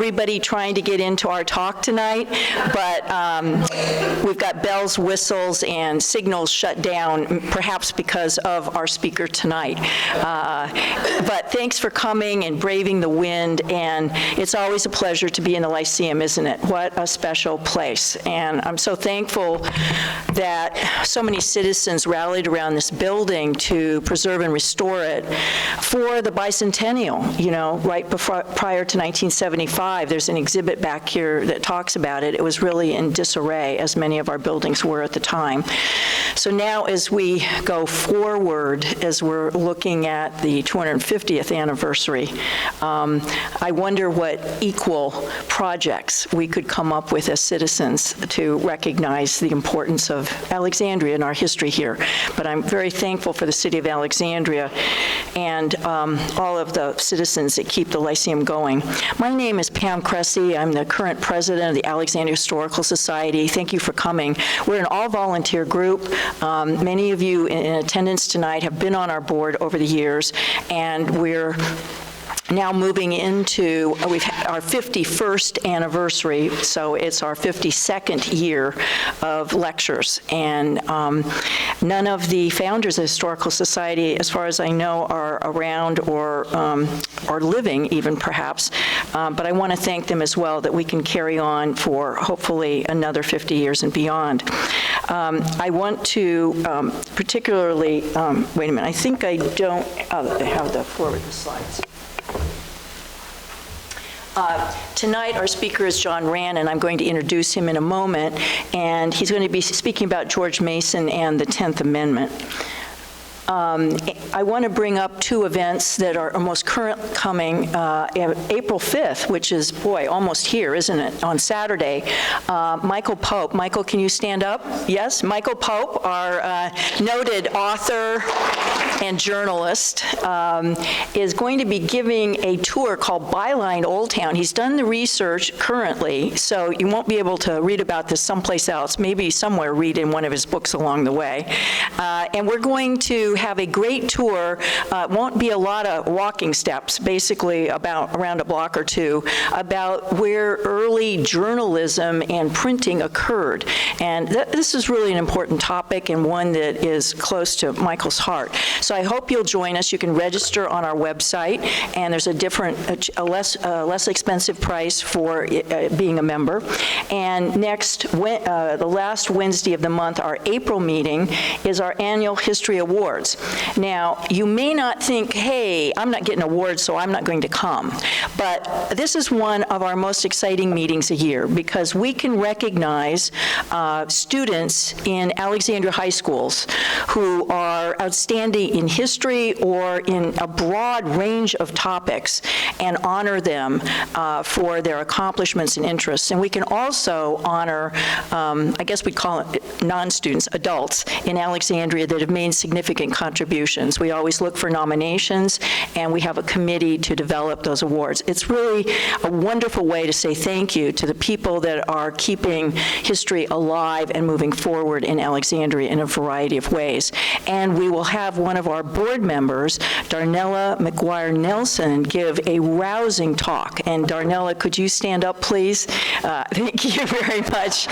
everybody trying to get into our talk tonight, but we've got bells, whistles, and signals shut down, perhaps because of our speaker tonight. But thanks for coming and braving the wind, and it's always a pleasure to be in the Lyceum, isn't it? What a special place. And I'm so thankful that so many citizens rallied around this building to preserve and restore it for the bicentennial, you know, right before, prior to 1975. There's an exhibit back here that talks about it. It was really in disarray, as many of our buildings were at the time. So now as we go forward, as we're looking at the 250th anniversary, I wonder what equal projects we could come up with as citizens to recognize the importance of Alexandria and our history here. But I'm very thankful for the city of Alexandria and all of the citizens that keep the Lyceum going. My name is Pam Cressy. I'm the current president of the Alexandria Historical Society. Thank you for coming. We're an all-volunteer group. Many of you in attendance tonight have been on our board over the years, and we're now moving into, we've had our 51st anniversary, so it's our 52nd year of lectures. And none of the founders of the Historical Society, as far as I know, are around or living even perhaps, but I want to thank them as well that we can carry on for hopefully another 50 years and beyond. I want to particularly, wait a minute, I think I don't have the forward the slides. Tonight, our speaker is John Rand, and I'm going to introduce him in a moment, and he's going to be speaking about George Mason and the 10th Amendment. I want to bring up two events that are most current coming. April 5th, which is, boy, almost here, isn't it? On Saturday, Michael Pope. Michael, can you stand up? Yes, Michael Pope, our noted author and journalist, is going to be giving a tour called Byline Old Town. He's done the research currently, so you won't be able to read about this someplace else, maybe somewhere read in one of his books along the way. And we're going to have a great tour. It won't be a lot of walking steps, basically about around a block or two, about where early journalism and printing occurred. And this is really an important topic and one that is close to Michael's heart. So I hope you'll join us. You can register on our website, and there's a less expensive price for being a member. And next, the last Wednesday of the month, our April meeting, is our annual History Awards. Now, you may not think, hey, I'm not getting awards, so I'm not going to come. But this is one of our most exciting meetings a year because we can recognize students in Alexandria high schools who are outstanding in history or in a broad range of topics and honor them for their accomplishments and interests. And we can also honor, I guess we call it non-students, adults in Alexandria that have made significant contributions. We always look for nominations, and we have a committee to develop those awards. It's really a wonderful way to say thank you to the people that are keeping history alive and moving forward in Alexandria in a variety of ways. And we will have one of our board members, Darnella McGuire Nelson, give a rousing talk. And Darnella, could you stand up, please? Thank you very much.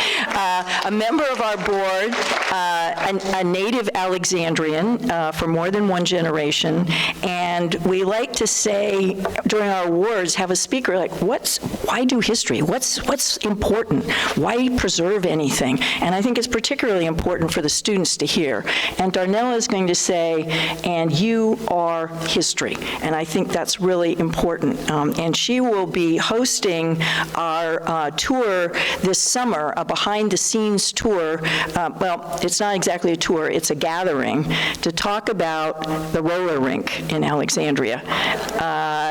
A member of our board, a native Alexandrian for more than one generation, and we like to say during our awards, have a speaker like, why do history? What's important? Why preserve anything? And I think it's particularly important for the students to hear. And Darnella is going to say, and you are history. And I think that's really important. And she will be hosting our tour this summer, a behind-the-scenes tour. Well, it's not exactly a tour, it's a gathering to talk about the roller rink in Alexandria,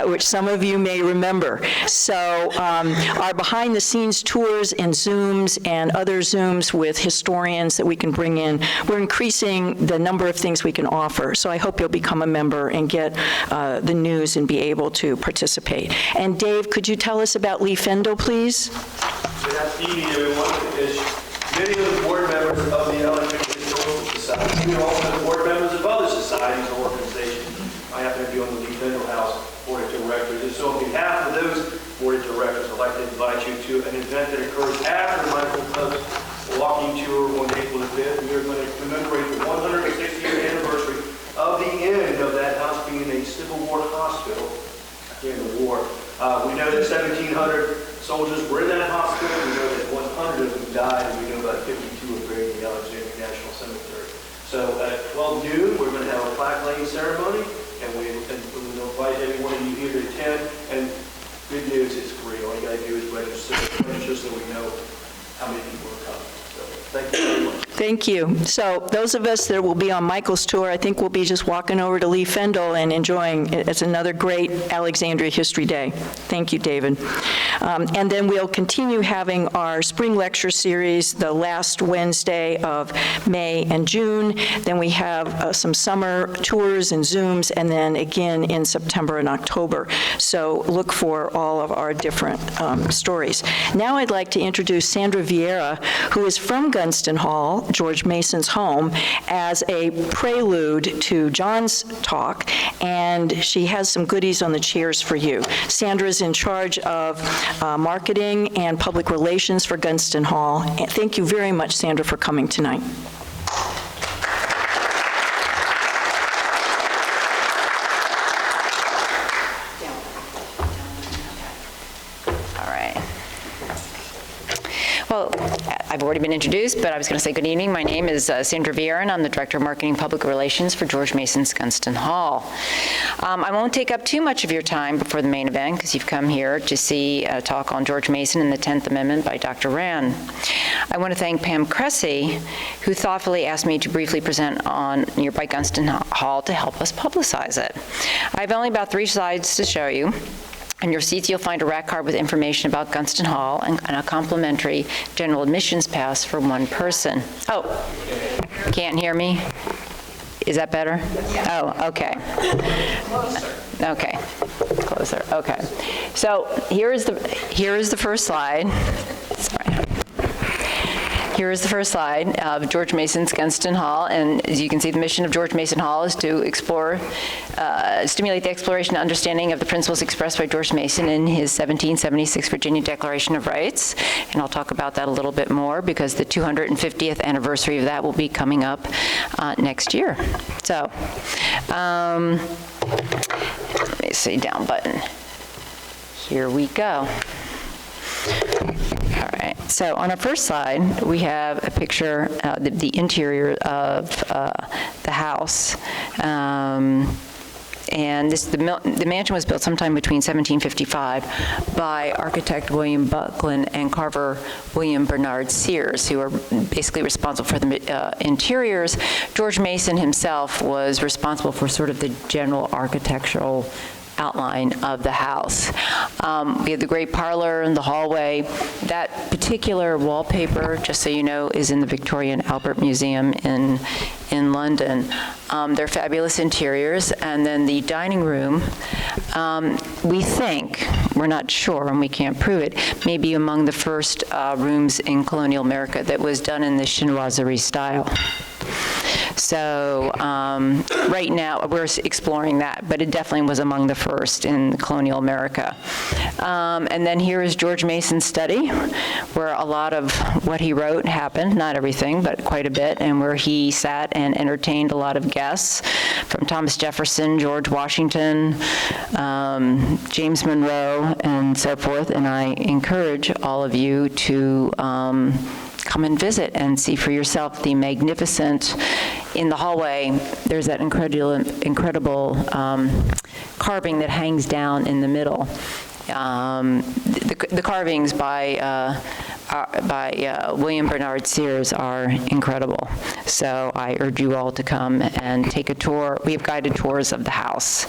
which some of you may remember. So our behind-the-scenes tours and Zooms and other Zooms with historians that we can bring in, we're increasing the number of things we can offer. So I hope you'll become a member and get the news and be able to participate. And Dave, could you tell us about Lee Fendel, please? Good evening, everyone. Many of the board members of the Alexandria Historical Society are also board members of other societies and organizations. I happen to be on the Lee Fendel House Board of Directors. And so on behalf of those Board of Directors, I'd like to tour on April the 5th. We are going to commemorate the 160th anniversary of the end of that house being a Civil War hospital during the war. We know that 1,700 soldiers were in that hospital. We know that 100 of them died, and we know about 52 are buried in the Alexandria National Cemetery. So at 12 noon, we're going to have a plaque laying ceremony, and we'll invite every one of you here to attend. And good news, it's free. All you got to do is register so we know how many people are coming. So thank you very much. Thank you. So those of us that will be on Michael's tour, I think we'll be just walking over to Lee Fendel and enjoying it. It's another great Alexandria History Day. Thank you, David. And then we'll continue having our spring lecture series the last Wednesday of May and June. Then we have some summer tours and Zooms, and then again in September and October. So look for all of our different stories. Now I'd like to introduce Sandra Vieira, who is from Gunston Hall, George Mason's home, as a prelude to John's talk, and she has some goodies on the chairs for you. Sandra's in charge of marketing and public relations for Gunston Hall. And thank you very much, Sandra, for coming tonight. Well, I've already been introduced, but I was going to say good evening. My name is Sandra Vieira, and I'm the Director of Marketing and Public Relations for George Mason's Gunston Hall. I won't take up too much of your time before the main event, because you've come here to see a talk on George Mason and the 10th Amendment by Dr. Rand. I want to thank Pam Cressy, who thoughtfully asked me to briefly present on nearby Gunston Hall to help us publicize it. I have only about 3 slides to show you. In your seats, you'll find a rack card with information about Gunston Hall and a complimentary general admissions pass for 1 person. Oh, can't hear me? Is that better? Oh, okay. Closer. Okay, closer. Okay. So here is the first slide. Sorry. Here is the first slide of George Mason's Gunston Hall, and as you can see, the mission of George Mason Hall is to stimulate the exploration and understanding of the principles expressed by George Mason in his 1776 Virginia Declaration of Rights, and I'll talk about that a little bit more because the 250th anniversary of that will be coming up next year. So, let me see, down button. Here we go. All right, so on our first slide, we have a picture, the interior of the house. And the mansion was built sometime between 1755 by architect William Buckland and carver William Bernard Sears, who are basically responsible for the interiors. George Mason himself was responsible for sort of the general architectural outline of the house. We have the great parlor and the hallway. That particular wallpaper, just so you know, is in the Victoria and Albert Museum in London. They're fabulous interiors. And then the dining room, we think, we're not sure and we can't prove it, may be among the first rooms in colonial America that was done in the chinoiserie style. So right now, we're exploring that, but it definitely was among the first in colonial America. And then here is George Mason's study, where a lot of what he wrote happened, not everything, but quite a bit, and where he sat and entertained a lot of guests, from Thomas Jefferson, George Washington, James Monroe, and so forth. And I encourage all of you to come and visit and see for yourself the magnificent, in the hallway, there's that incredible carving that hangs down in the middle. The carvings by William Bernard Sears are incredible. So I urge you all to come and take a tour. We have guided tours of the house.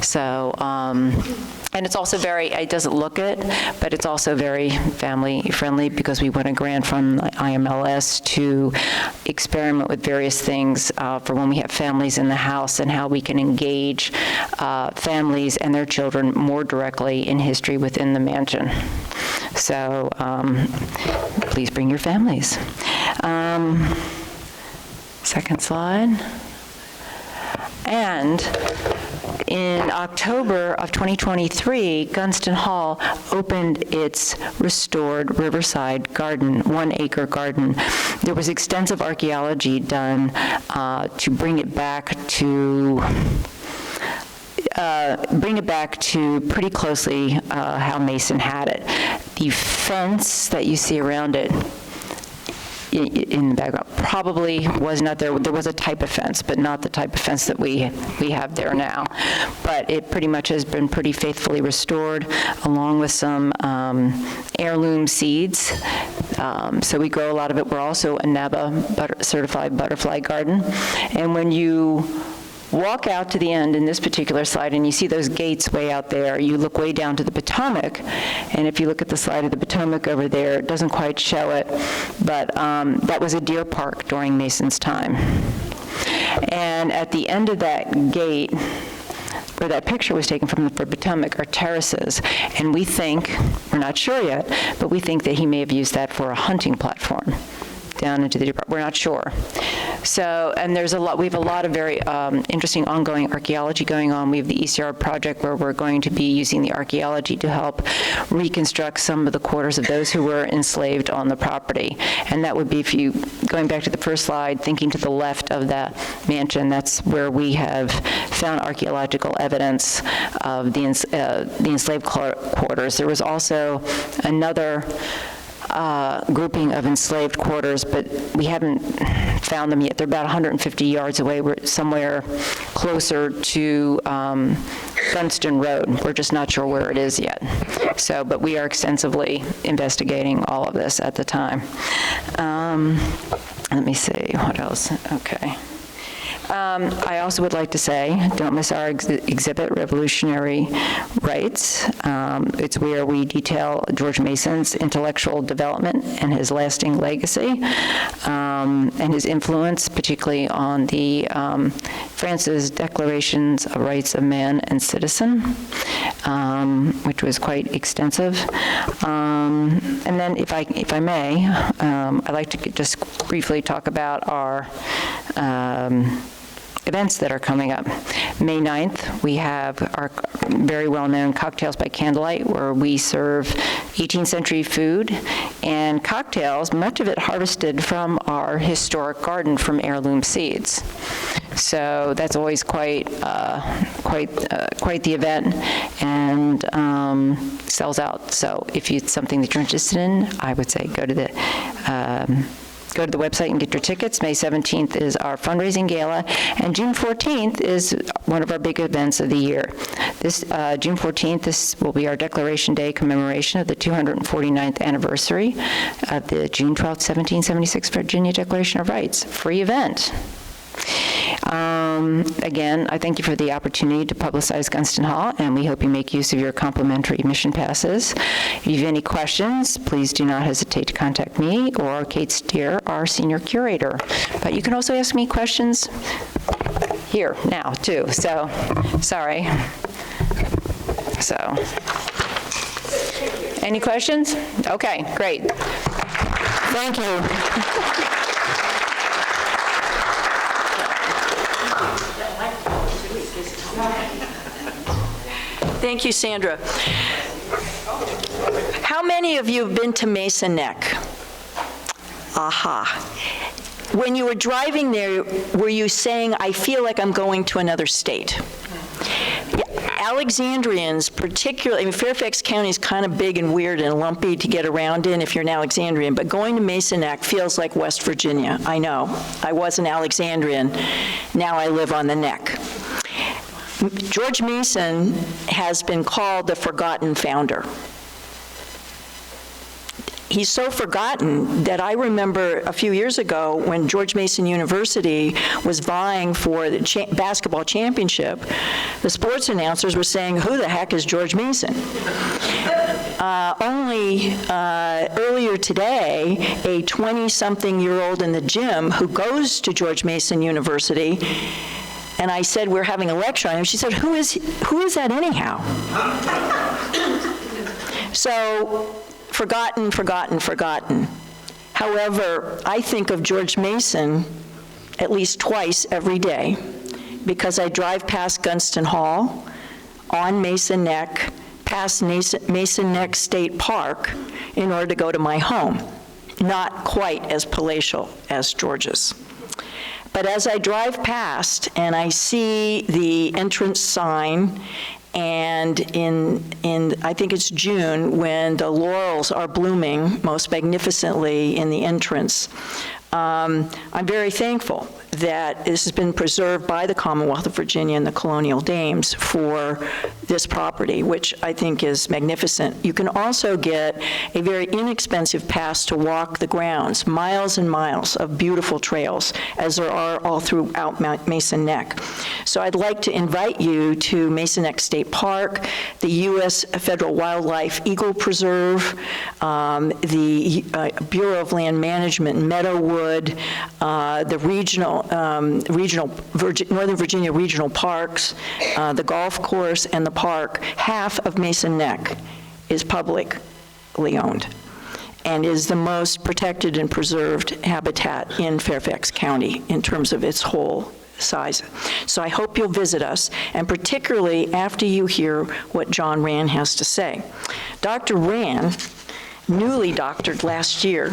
So, and it's also it doesn't look it, but it's also very family friendly because we won a grant from IMLS to experiment with various things for when we have families in the house and how we can engage families and their children more directly in history within the mansion. So please bring your families. Second slide. And in October of 2023, Gunston Hall opened its restored Riverside Garden, 1-acre garden. There was extensive archaeology done to bring it back to pretty closely how Mason had it. The fence that you see around it in the background probably was not there. There was a type of fence, but not the type of fence that we have there now. But it pretty much has been pretty faithfully restored, along with some heirloom seeds. So we grow a lot of it. We're also a NABA certified butterfly garden. And when you walk out to the end in this particular slide, and you see those gates way out there, you look way down to the Potomac, and if you look at the slide of the Potomac over there, it doesn't quite show it, but that was a deer park during Mason's time. And at the end of that gate, where that picture was taken from the Potomac, are terraces, and we think, we're not sure yet, but we think that he may have used that for a hunting platform down into the deer park. We're not sure. So, and there's we have a lot of very interesting ongoing archaeology going on. We have the ECR project where we're going to be using the archaeology to help reconstruct some of the quarters of those who were enslaved on the property. And that would be, if you, going back to the first slide, thinking to the left of that mansion, that's where we have found archaeological evidence of the enslaved quarters. There was also another grouping of enslaved quarters, but we haven't found them yet. They're about 150 yards away. We're somewhere closer to Gunston Road. We're just not sure where it is yet. So, but we are extensively investigating all of this at the time. Let me see, what else? Okay. I also would like to say, don't miss our exhibit, Revolutionary Rights. It's where we detail George Mason's intellectual development and his lasting legacy, and his influence, particularly on the France's Declarations of Rights of Man and Citizen, which was quite extensive. And then, if I may, I'd like to just briefly talk about our events that are coming up. May 9th, we have our very well-known Cocktails by Candlelight, where we serve 18th century food and cocktails, much of it harvested from our historic garden from heirloom seeds. So that's always quite the event, and sells out. So if it's something that you're interested in, I would say go to the website and get your tickets. May 17th is our fundraising gala, and June 14th is one of our big events of the year. This June 14th, this will be our Declaration Day commemoration of the 249th anniversary of the June 12th, 1776 Virginia Declaration of Rights. Free event. Again, I thank you for the opportunity to publicize Gunston Hall, and we hope you make use of your complimentary admission passes. If you have any questions, please do not hesitate to contact me or Kate Steer, our senior curator. But you can also ask me questions here now, too. So, sorry. So, any questions? Okay, great. Thank you. Thank you, Sandra. How many of you have been to Mason Neck? Aha. When you were driving there, were you saying, I feel like I'm going to another state? Alexandrians, particularly, I mean, Fairfax County is kind of big and weird and lumpy to get around in if you're an Alexandrian, but going to Mason Neck feels like West Virginia. I know. I was an Alexandrian. Now I live on the Neck. George Mason has been called the forgotten founder. He's so forgotten that I remember a few years ago when George Mason University was vying for the basketball championship, the sports announcers were saying, who the heck is George Mason? Only earlier today, a 20-something-year-old in the gym who goes to George Mason University, and I said, we're having a lecture on him. She said, who is that anyhow? So, forgotten, forgotten, forgotten. However, I think of George Mason at least twice every day, because I drive past Gunston Hall, on Mason Neck, past Mason Neck State Park in order to go to my home. Not quite as palatial as George's. But as I drive past and I see the entrance sign, and in I think it's June, when the laurels are blooming most magnificently in the entrance, I'm very thankful that this has been preserved by the Commonwealth of Virginia and the colonial dames for this property, which I think is magnificent. You can also get a very inexpensive pass to walk the grounds, miles and miles of beautiful trails, as there are all throughout Mason Neck. So I'd like to invite you to Mason Neck State Park, the U.S. Federal Wildlife Eagle Preserve, the Bureau of Land Management, Meadowood, the Northern Virginia Regional Parks, the golf course, and the park. Half of Mason Neck is publicly owned and is the most protected and preserved habitat in Fairfax County in terms of its whole size. So I hope you'll visit us, and particularly after you hear what John Rand has to say. Dr. Rand, newly doctored last year,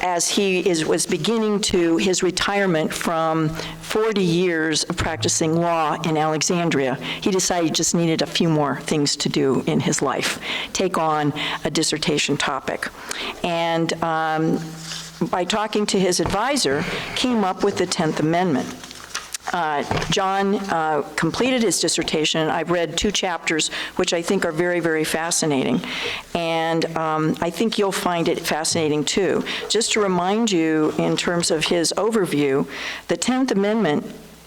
as he was beginning his retirement from 40 years of practicing law in Alexandria, he decided he just needed a few more things to do in his life, take on a dissertation topic. And by talking to his advisor, came up with the 10th Amendment. John completed his dissertation. I've read 2 chapters, which I think are very, very fascinating. And I think you'll find it fascinating, too. Just to remind you, in terms of his overview, the 10th Amendment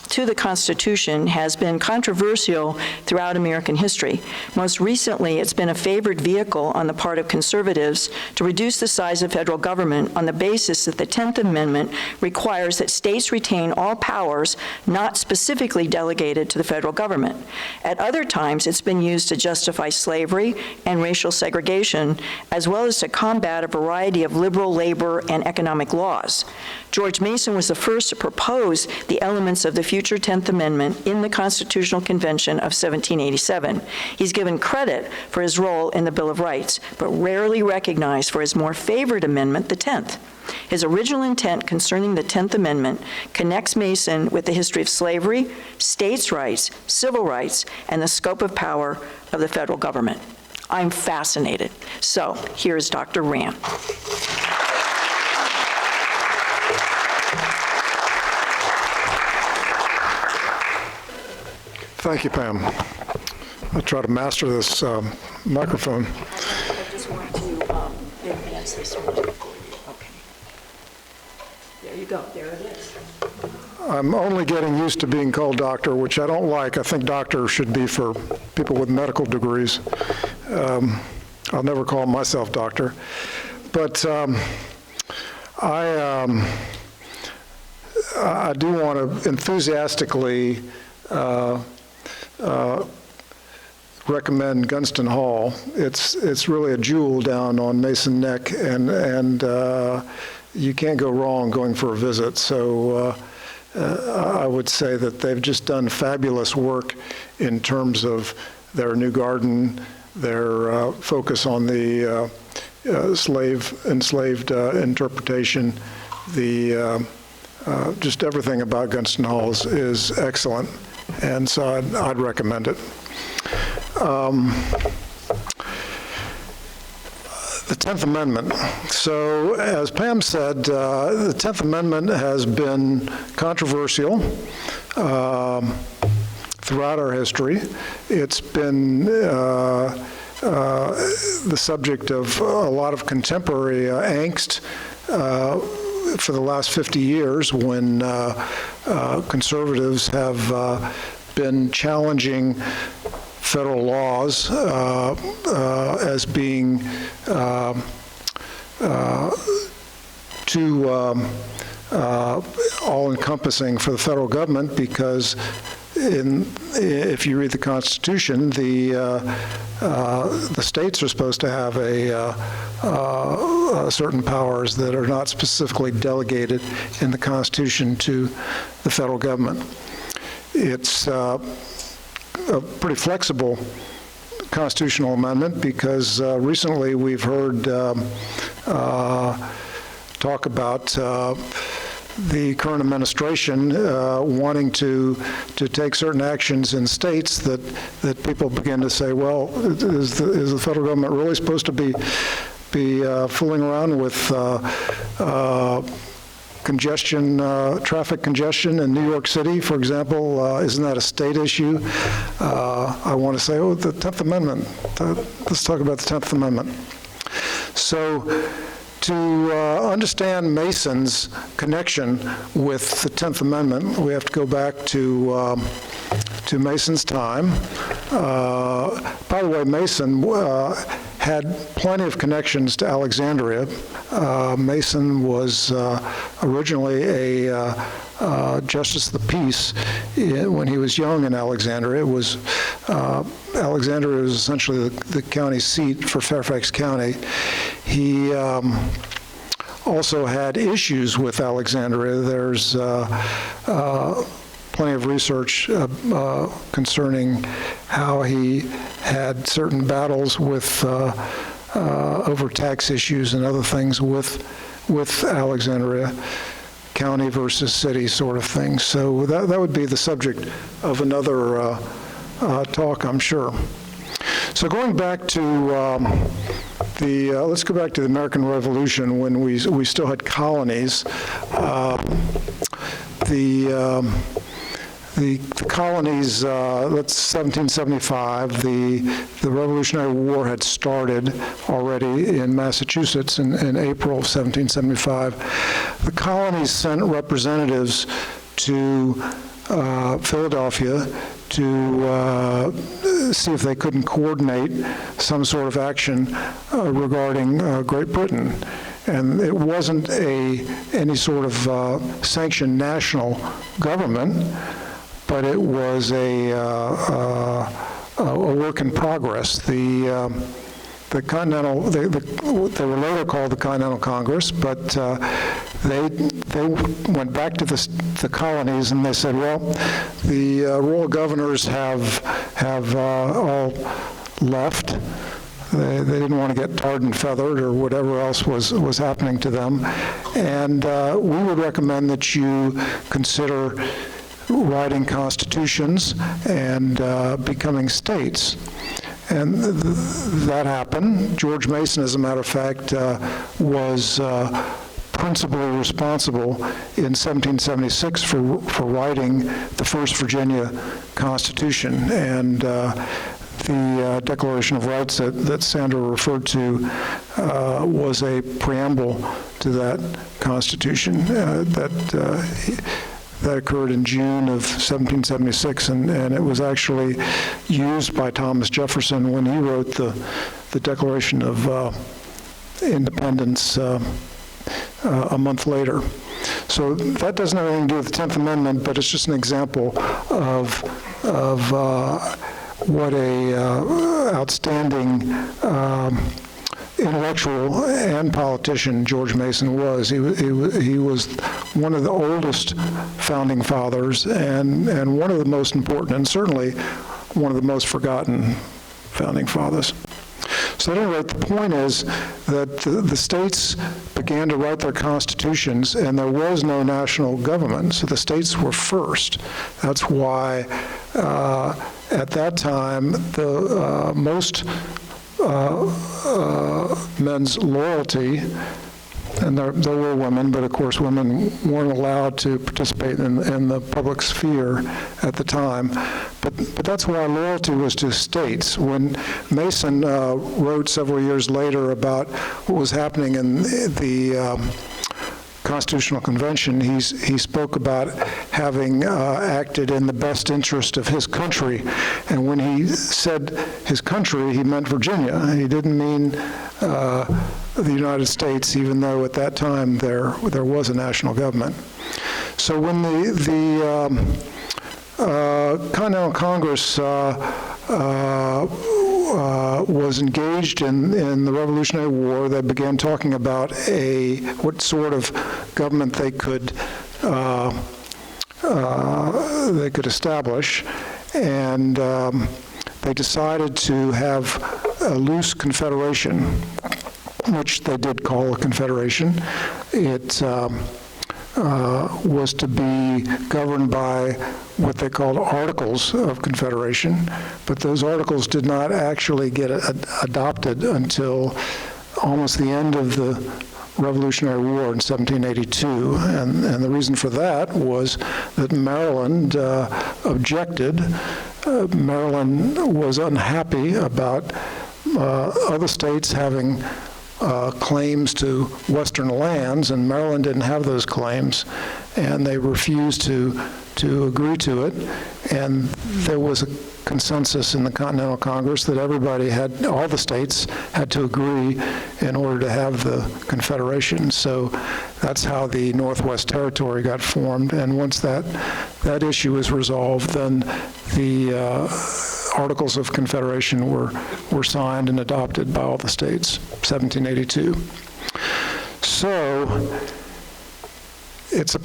to the Constitution has been controversial throughout American history. Most recently, it's been a favored vehicle on the part of conservatives to reduce the size of federal government on the basis that the 10th Amendment requires that states retain all powers not specifically delegated to the federal government. At other times, it's been used to justify slavery and racial segregation, as well as to combat a variety of liberal labor and economic laws. George Mason was the first to propose the elements of the future 10th Amendment in the Constitutional Convention of 1787. He's given credit for his role in the Bill of Rights, but rarely recognized for his more favored amendment, the 10th. His original intent concerning the 10th Amendment connects Mason with the history of slavery, states' rights, civil rights, and the scope of power of the federal government. I'm fascinated. So here's Dr. Rand. Thank you, Pam. I'll try to master this microphone. I just want to advance this one for you. Okay. There you go. There it is. I'm only getting used to being called doctor, which I don't like. I think doctor should be for people with medical degrees. I'll never call myself doctor. But I do want to enthusiastically recommend Gunston Hall. It's really a jewel down on Mason Neck, and you can't go wrong going for a visit. So I would say that they've just done fabulous work in terms of their new garden, their focus on the enslaved interpretation, the just everything about Gunston Hall is excellent, and so I'd recommend it. The 10th Amendment. So, as Pam said, the 10th Amendment has been controversial throughout our history. It's been the subject of a lot of contemporary angst for the last 50 years, when conservatives have been challenging federal laws as being too all-encompassing for the federal government, because if you read the Constitution, the states are supposed to have certain powers that are not specifically delegated in the Constitution to the federal government. it's a pretty flexible constitutional amendment because recently we've heard talk about the current administration wanting to take certain actions in states that people begin to say, well, is the federal government really supposed to be fooling around with congestion, traffic congestion in New York City, for example? Isn't that a state issue? I want to say, oh, the 10th Amendment. Let's talk about the 10th Amendment. So to understand Mason's connection with the 10th Amendment, we have to go back to Mason's time. By the way, Mason had plenty of connections to Alexandria. Mason was originally a justice of the peace when he was young in Alexandria. Alexandria was essentially the county seat for Fairfax County. He also had issues with Alexandria. There's plenty of research concerning how he had certain battles with over tax issues and other things with Alexandria, county versus city sort of thing. So that would be the subject of another talk, I'm sure. So going back to let's go back to the American Revolution when we still had colonies. The colonies, that's 1775, the Revolutionary War had started already in Massachusetts in April of 1775. The colonies sent representatives to Philadelphia to see if they couldn't coordinate some sort of action regarding Great Britain. And it wasn't any sort of sanctioned national government, but it was a work in progress. The Continental, they were later called the Continental Congress, but they went back to the colonies and they said, well, the royal governors have all left. They didn't want to get tarred and feathered or whatever else was happening to them, and we would recommend that you consider writing constitutions and becoming states. And that happened. George Mason, as a matter of fact, was principally responsible in 1776 for writing the first Virginia Constitution. And the Declaration of Rights that Sandra referred to was a preamble to that Constitution that occurred in June of 1776, and it was actually used by Thomas Jefferson when he wrote the Declaration of Independence a month later. So that doesn't have anything to do with the 10th Amendment, but it's just an example of what a outstanding intellectual and politician George Mason was. He was one of the oldest founding fathers and one of the most important, and certainly one of the most forgotten founding fathers. So at any rate, the point is that the states began to write their constitutions, and there was no national government, so the states were first. That's why at that time, the most men's loyalty, and there were women, but of course women weren't allowed to participate in the public sphere at the time. But that's why loyalty was to states. When Mason wrote several years later about what was happening in the Constitutional Convention, he spoke about having acted in the best interest of his country. And when he said his country, he meant Virginia. He didn't mean the United States, even though at that time there was a national government. So when the Continental Congress was engaged in the Revolutionary War, they began talking about what sort of government they could they could establish, and they decided to have a loose confederation, which they did call a confederation. It was to be governed by what they called Articles of Confederation, but those articles did not actually get adopted until almost the end of the Revolutionary War in 1782, and the reason for that was that Maryland objected. Maryland was unhappy about other states having claims to Western lands, and Maryland didn't have those claims, and they refused to agree to it. And there was a consensus in the Continental Congress that all the states had to agree in order to have the Confederation. So that's how the Northwest Territory got formed. And once that issue was resolved, then the Articles of Confederation were signed and adopted by all the states, 1782. So it's a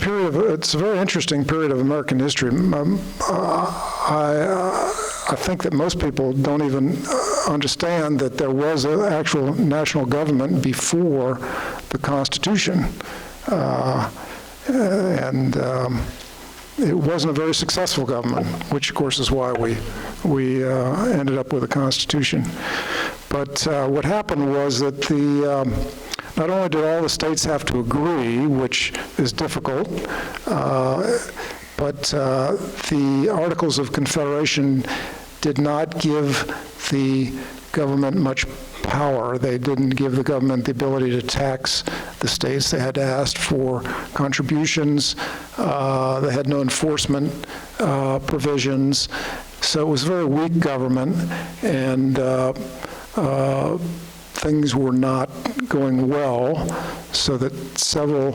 very interesting period of American history. I think that most people don't even understand that there was an actual national government before the Constitution. It wasn't a very successful government, which of course is why we ended up with a Constitution. But what happened was that not only did all the states have to agree, which is difficult, but the Articles of Confederation did not give the government much power. They didn't give the government the ability to tax the states. They had to ask for contributions. They had no enforcement provisions. So it was a very weak government, and things were not going well, so that several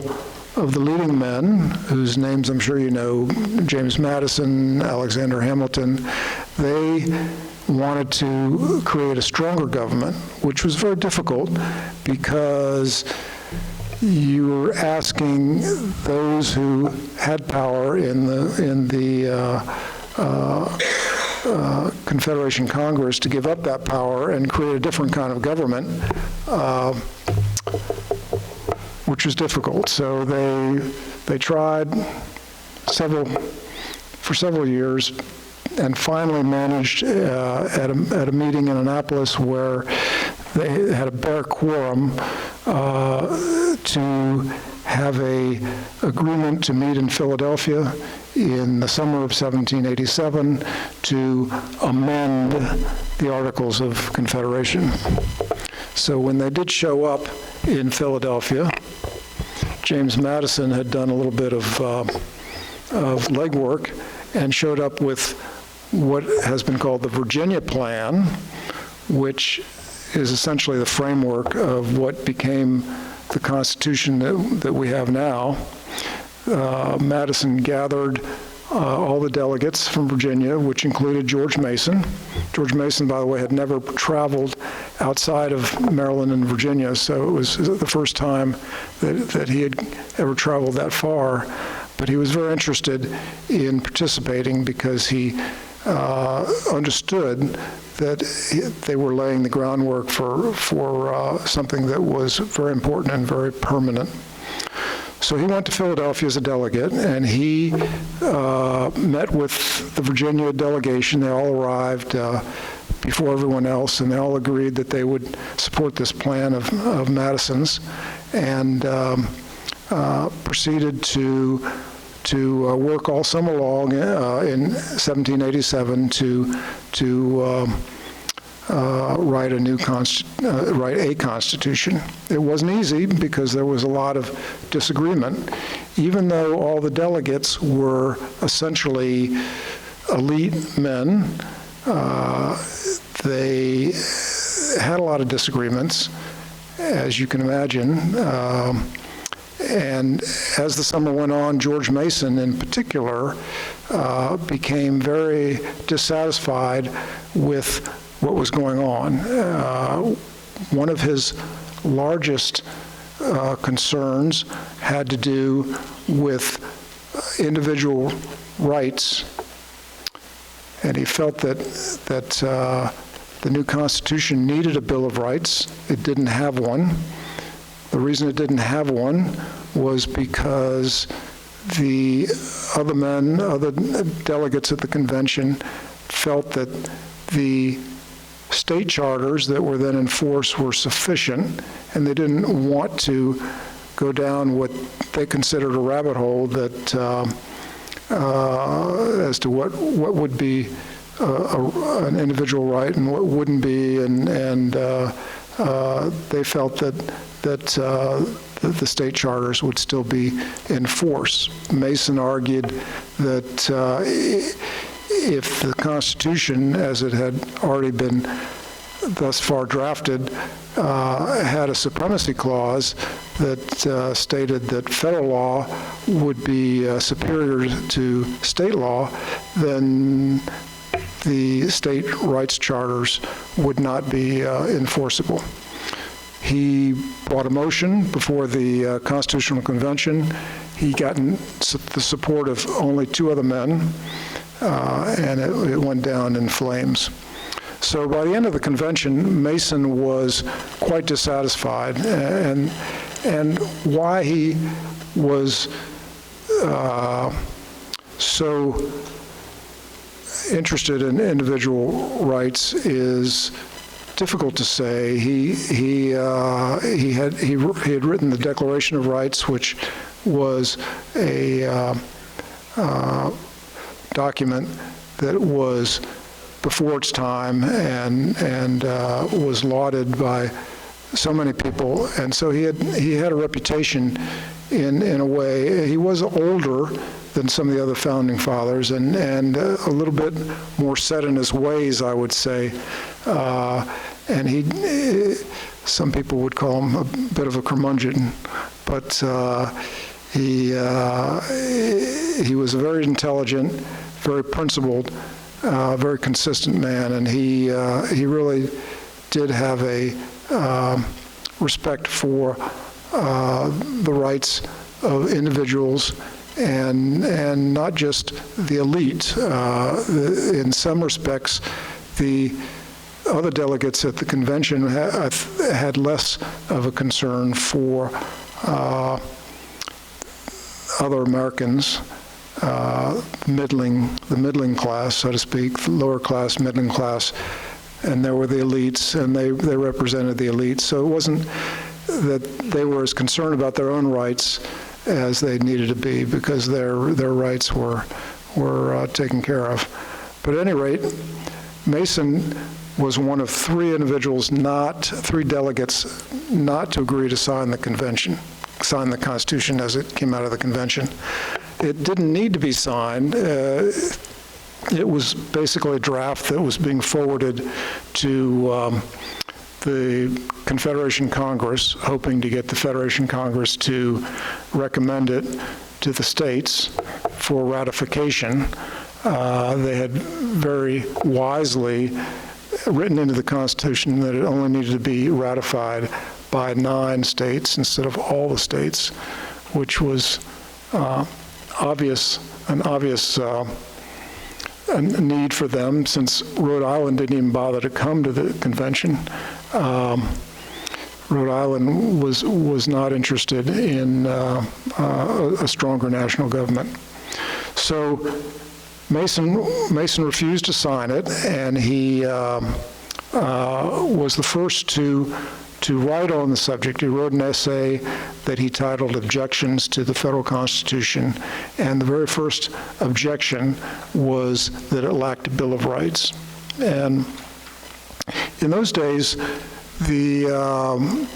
of the leading men, whose names I'm sure you know, James Madison, Alexander Hamilton, they wanted to create a stronger government, which was very difficult because you were asking those who had power in the Confederation Congress to give up that power and create a different kind of government, which was difficult. So they tried for several years, and finally managed at a meeting in Annapolis where they had a bare quorum to have an agreement to meet in Philadelphia in the summer of 1787 to amend the Articles of Confederation. So when they did show up in Philadelphia, James Madison had done a little bit of legwork and showed up with what has been called the Virginia Plan, which is essentially the framework of what became the Constitution that we have now. Madison gathered all the delegates from Virginia, which included George Mason. George Mason, by the way, had never traveled outside of Maryland and Virginia, so it was the first time that he had ever traveled that far. But he was very interested in participating because he understood that they were laying the groundwork for something that was very important and very permanent. So he went to Philadelphia as a delegate, and he met with the Virginia delegation. They all arrived before everyone else, and they all agreed that they would support this plan of Madison's, and proceeded to work all summer long in 1787 to write a constitution. It wasn't easy because there was a lot of disagreement. Even though all the delegates were essentially elite men, they had a lot of disagreements, as you can imagine. And as the summer went on, George Mason in particular became very dissatisfied with what was going on. One of his largest concerns had to do with individual rights and he felt that the new Constitution needed a Bill of Rights. It didn't have one. The reason it didn't have one was because the other delegates at the convention felt that the state charters that were then in force were sufficient, and they didn't want to go down what they considered a rabbit hole that as to what would be an individual right and what wouldn't be, and they felt that the state charters would still be in force. Mason argued that if the Constitution, as it had already been thus far drafted, had a supremacy clause that stated that federal law would be superior to state law, then the state rights charters would not be enforceable. He brought a motion before the Constitutional Convention. He got the support of only 2 other men, and it went down in flames. So by the end of the convention, Mason was quite dissatisfied, and why he was so interested in individual rights is difficult to say. He had written the Declaration of Rights, which was a document that was before its time and was lauded by so many people, and so he had a reputation in a way. He was older than some of the other founding fathers, and a little bit more set in his ways, I would say. And some people would call him a bit of a curmudgeon, but he was a very intelligent, very principled, very consistent man, and he really did have a respect for the rights of individuals and not just the elite. In some respects, the other delegates at the convention had less of a concern for other Americans, the middling class, so to speak, the lower class, middling class, and there were the elites, and they represented the elites. So it wasn't that they were as concerned about their own rights as they needed to be, because their rights were taken care of. But at any rate, Mason was one of 3 delegates not to agree to sign the Constitution as it came out of the convention. It didn't need to be signed. It was basically a draft that was being forwarded to the Confederation Congress, hoping to get the Federation Congress to recommend it to the states for ratification. They had very wisely written into the Constitution that it only needed to be ratified by 9 states instead of all the states, which was an obvious a need for them, since Rhode Island didn't even bother to come to the convention. Rhode Island was not interested in a stronger national government. So Mason refused to sign it, and he was the first to write on the subject. He wrote an essay that he titled Objections to the Federal Constitution, and the very first objection was that it lacked a Bill of Rights. And in those days, the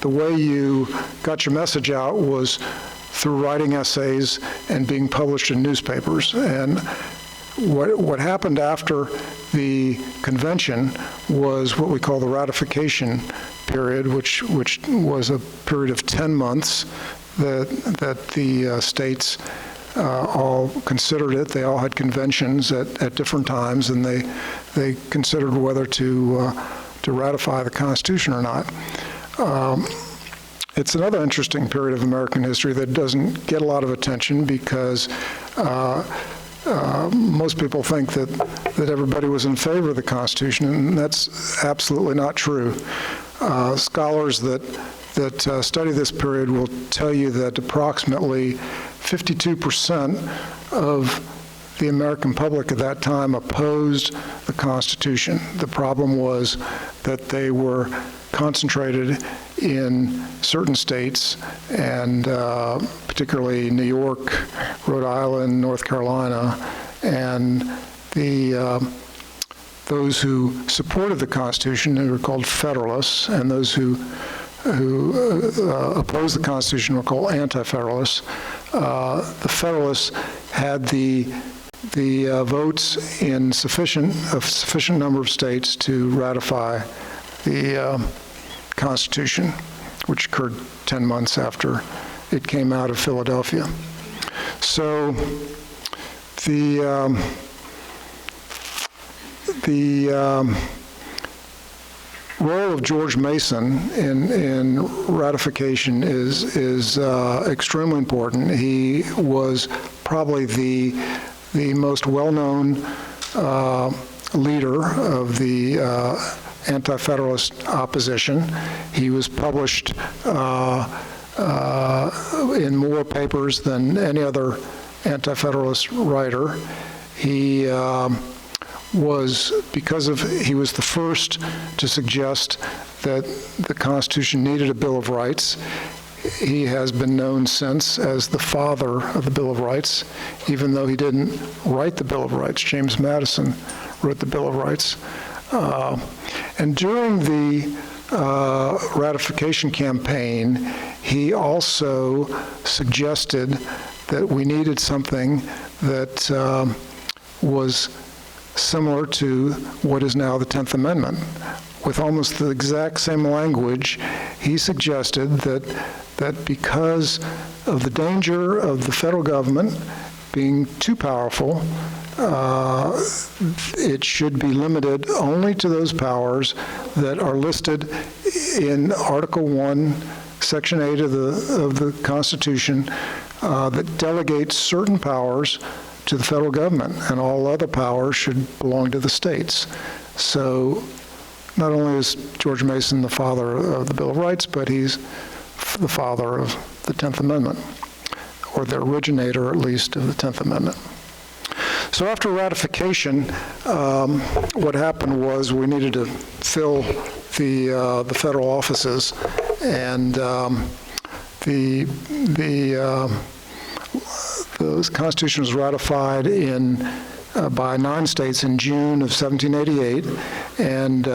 way you got your message out was through writing essays and being published in newspapers. And what happened after the convention was what we call the ratification period, which was a period of 10 months that the states all considered it. They all had conventions at different times, and they considered whether to ratify the Constitution or not. It's another interesting period of American history that doesn't get a lot of attention because most people think that everybody was in favor of the Constitution, and that's absolutely not true. Scholars that study this period will tell you that approximately 52% of the American public at that time opposed the Constitution. The problem was that they were concentrated in certain states, and particularly New York, Rhode Island, North Carolina, and those who supported the Constitution, who were called Federalists, and those who opposed the Constitution were called Anti-Federalists. The Federalists had the votes in a sufficient number of states to ratify the Constitution, which occurred 10 months after it came out of Philadelphia. So the role of George Mason in ratification is extremely important. He was probably the most well-known leader of the anti-federalist opposition. He was published in more papers than any other anti-federalist writer. He was the first to suggest that the Constitution needed a Bill of Rights. He has been known since as the father of the Bill of Rights, even though he didn't write the Bill of Rights. James Madison wrote the Bill of Rights. And during the ratification campaign, he also suggested that we needed something that was similar to what is now the 10th Amendment. With almost the exact same language, he suggested that because of the danger of the federal government being too powerful, it should be limited only to those powers that are listed in Article 1, Section 8 of the Constitution, that delegates certain powers to the federal government, and all other powers should belong to the states. So not only is George Mason the father of the Bill of Rights, but he's the father of the 10th Amendment, or the originator, at least, of the 10th Amendment. So after ratification, what happened was we needed to fill the federal offices, and the Constitution was ratified by 9 states in June of 1788, and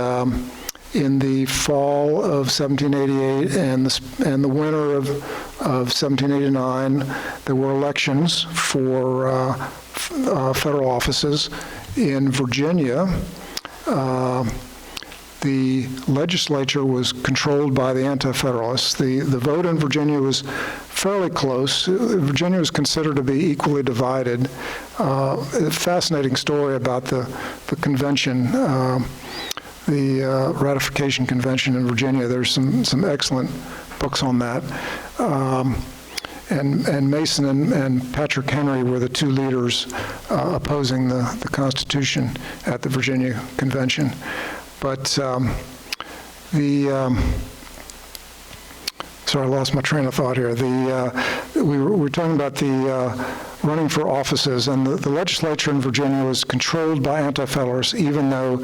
in the fall of 1788 and the winter of 1789, there were elections for federal offices. In Virginia, the legislature was controlled by the Anti-Federalists. The vote in Virginia was fairly close. Virginia was considered to be equally divided. A fascinating story about the convention, the ratification convention in Virginia. There's some excellent books on that. And Mason and Patrick Henry were the two leaders opposing the Constitution at the Virginia Convention. But sorry, I lost my train of thought here. We were talking about the running for offices, and the legislature in Virginia was controlled by Anti-Federalists, even though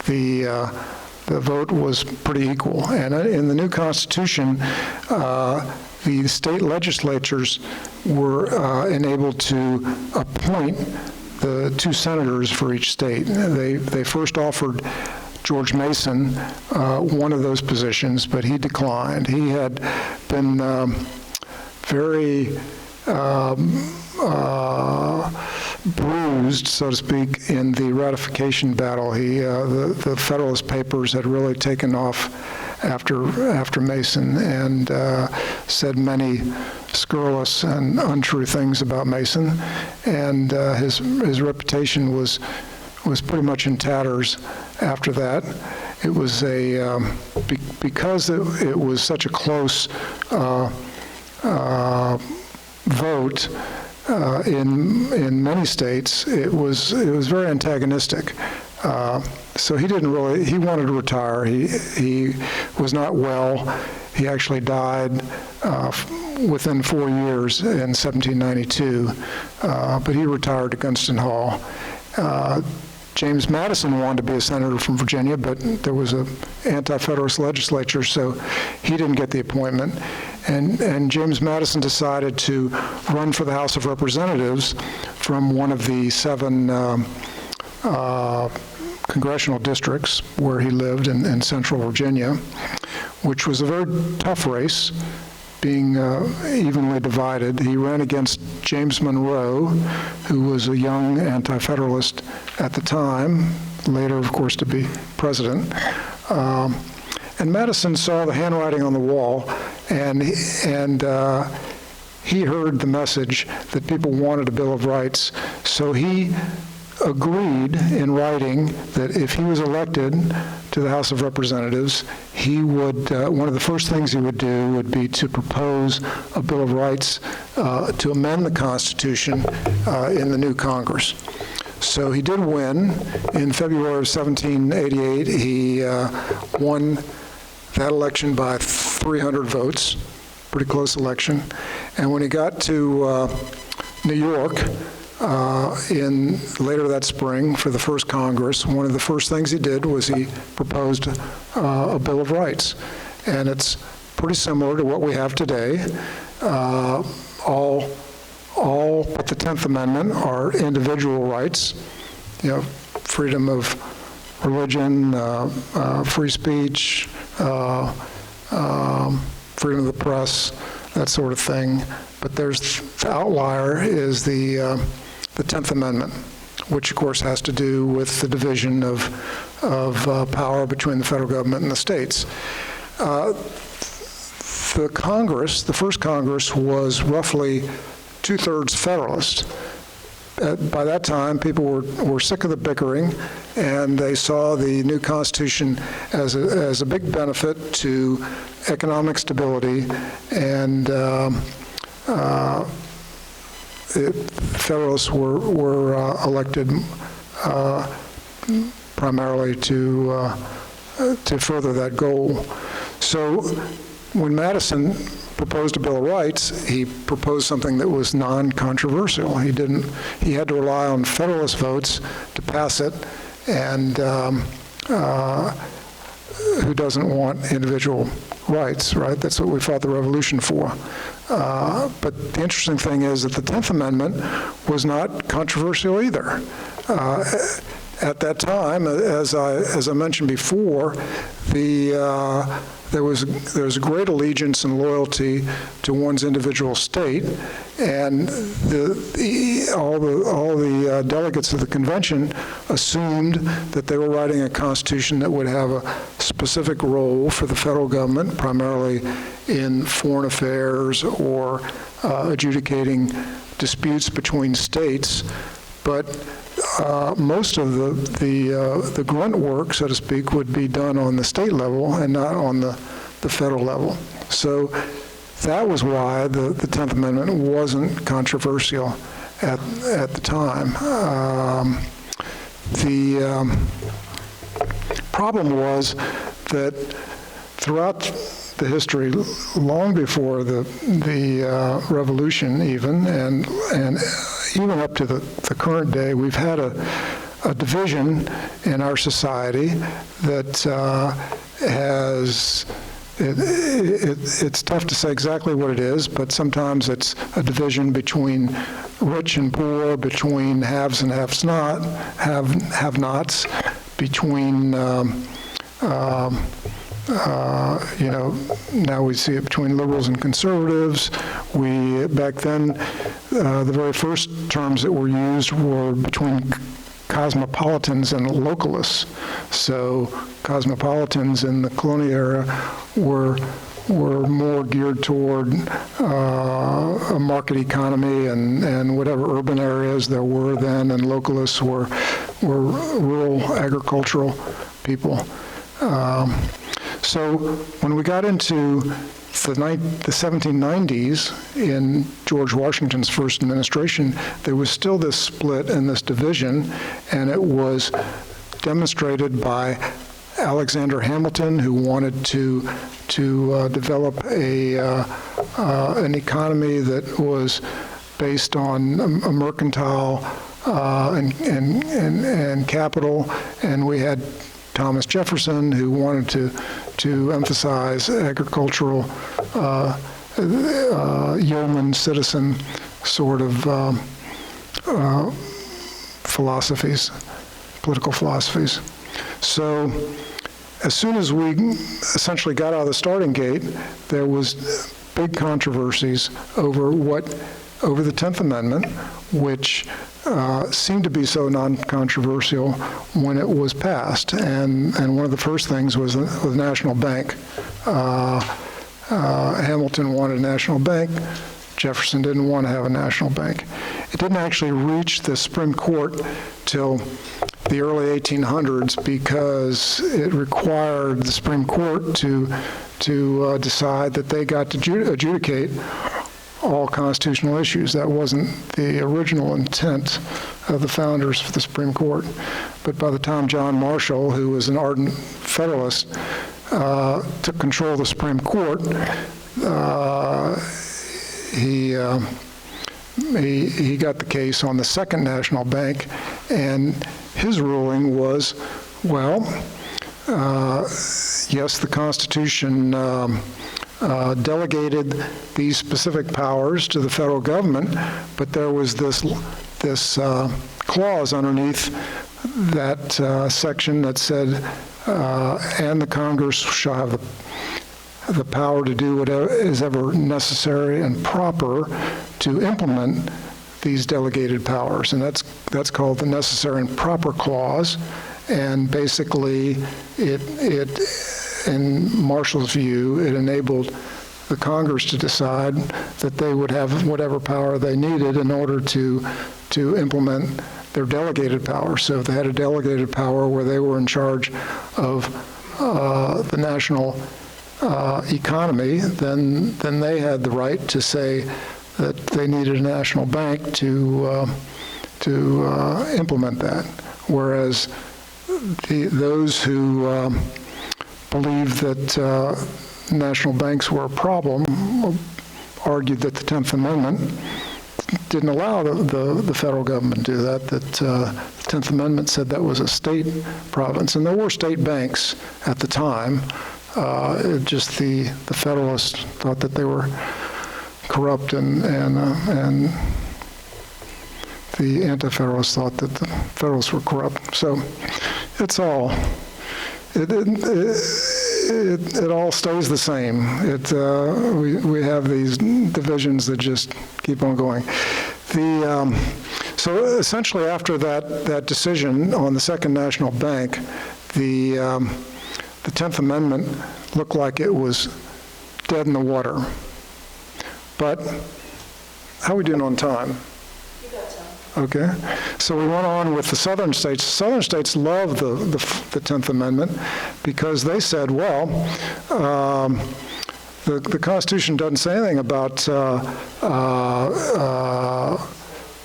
the vote was pretty equal. And in the new Constitution, the state legislatures were enabled to appoint the 2 senators for each state. They first offered George Mason one of those positions, but he declined. He had been very bruised, so to speak, in the ratification battle. The Federalist Papers had really taken off after Mason, and said many scurrilous and untrue things about Mason, and his reputation was pretty much in tatters after that. It was because it was such a close vote, in many states, it was very antagonistic. So he wanted to retire. He was not well. He actually died within 4 years in 1792, but he retired to Gunston Hall. James Madison wanted to be a senator from Virginia, but there was an anti-Federalist legislature, so he didn't get the appointment. And James Madison decided to run for the House of Representatives from one of the 7 congressional districts where he lived in central Virginia, which was a very tough race, being evenly divided. He ran against James Monroe, who was a young anti-Federalist at the time, later, of course, to be president. And Madison saw the handwriting on the wall, and he heard the message that people wanted a Bill of Rights. So he agreed in writing that if he was elected to the House of Representatives, he would, one of the first things he would do would be to propose a Bill of Rights to amend the Constitution in the new Congress. So he did win. In February of 1788, he won that election by 300 votes, pretty close election. And when he got to New York, later that spring for the first Congress, one of the first things he did was he proposed a Bill of Rights. And it's pretty similar to what we have today. All but the 10th Amendment are individual rights, freedom of religion, free speech, freedom of the press, that sort of thing. But the outlier is the 10th Amendment, which of course has to do with the division of power between the federal government and the states. The Congress, the first Congress, was roughly 2/3 Federalist. By that time, people were sick of the bickering, and they saw the new Constitution as a big benefit to economic stability, and Federalists were elected primarily to further that goal. So when Madison proposed a Bill of Rights, he proposed something that was non-controversial. He had to rely on Federalist votes to pass it, and who doesn't want individual rights, right? That's what we fought the Revolution for. But the interesting thing is that the 10th Amendment was not controversial either. At that time, as I mentioned before, there was a great allegiance and loyalty to one's individual state, and all the delegates of the convention assumed that they were writing a constitution that would have a specific role for the federal government, primarily in foreign affairs or adjudicating disputes between states, but most of the grunt work, so to speak, would be done on the state level and not on the federal level. So that was why the 10th Amendment wasn't controversial at the time. The problem was that throughout the history, long before the Revolution even, and even up to the current day, we've had a division in our society that has, it's tough to say exactly what it is, but sometimes it's a division between rich and poor, between haves and have-nots, between now we see it between liberals and conservatives. Back then, the very first terms that were used were between cosmopolitans and localists. So cosmopolitans in the colonial era were more geared toward a market economy and whatever urban areas there were then, and localists were rural agricultural people. So when we got into the 1790s, in George Washington's first administration, there was still this split and this division, and it was demonstrated by Alexander Hamilton, who wanted to develop an economy that was based on a mercantile and capital, and we had Thomas Jefferson, who wanted to emphasize agricultural yeoman citizen sort of philosophies, political philosophies. So as soon as we essentially got out of the starting gate, there was big controversies over the 10th Amendment, which seemed to be so non-controversial when it was passed. And one of the first things was the National Bank. Hamilton wanted a national bank. Jefferson didn't want to have a national bank. It didn't actually reach the Supreme Court till the early 1800s because it required the Supreme Court to decide that they got to adjudicate all constitutional issues. That wasn't the original intent of the founders for the Supreme Court. But by the time John Marshall, who was an ardent Federalist, took control of the Supreme Court, he got the case on the second national bank, and his ruling was, well, yes, the Constitution delegated these specific powers to the federal government, but there was this clause underneath that section that said, and the Congress shall have the power to do whatever is ever necessary and proper to implement these delegated powers. And that's called the necessary and proper clause. And basically, in Marshall's view, it enabled the Congress to decide that they would have whatever power they needed in order to implement their delegated power. So if they had a delegated power where they were in charge of the national economy, then they had the right to say that they needed a national bank to implement that. Whereas those who believed that national banks were a problem argued that the 10th Amendment didn't allow the federal government to do that, that the 10th Amendment said that was a state province. And there were state banks at the time. Just the Federalists thought that they were corrupt, and the Anti-Federalists thought that the Federalists were corrupt. So it's all, it all stays the same. We have these divisions that just keep on going. So essentially after that decision on the Second National Bank, the 10th Amendment looked like it was dead in the water. But how are we doing on time? You got time. Okay. So we went on with the southern states. The southern states loved the 10th Amendment because they said, well, the Constitution doesn't say anything about the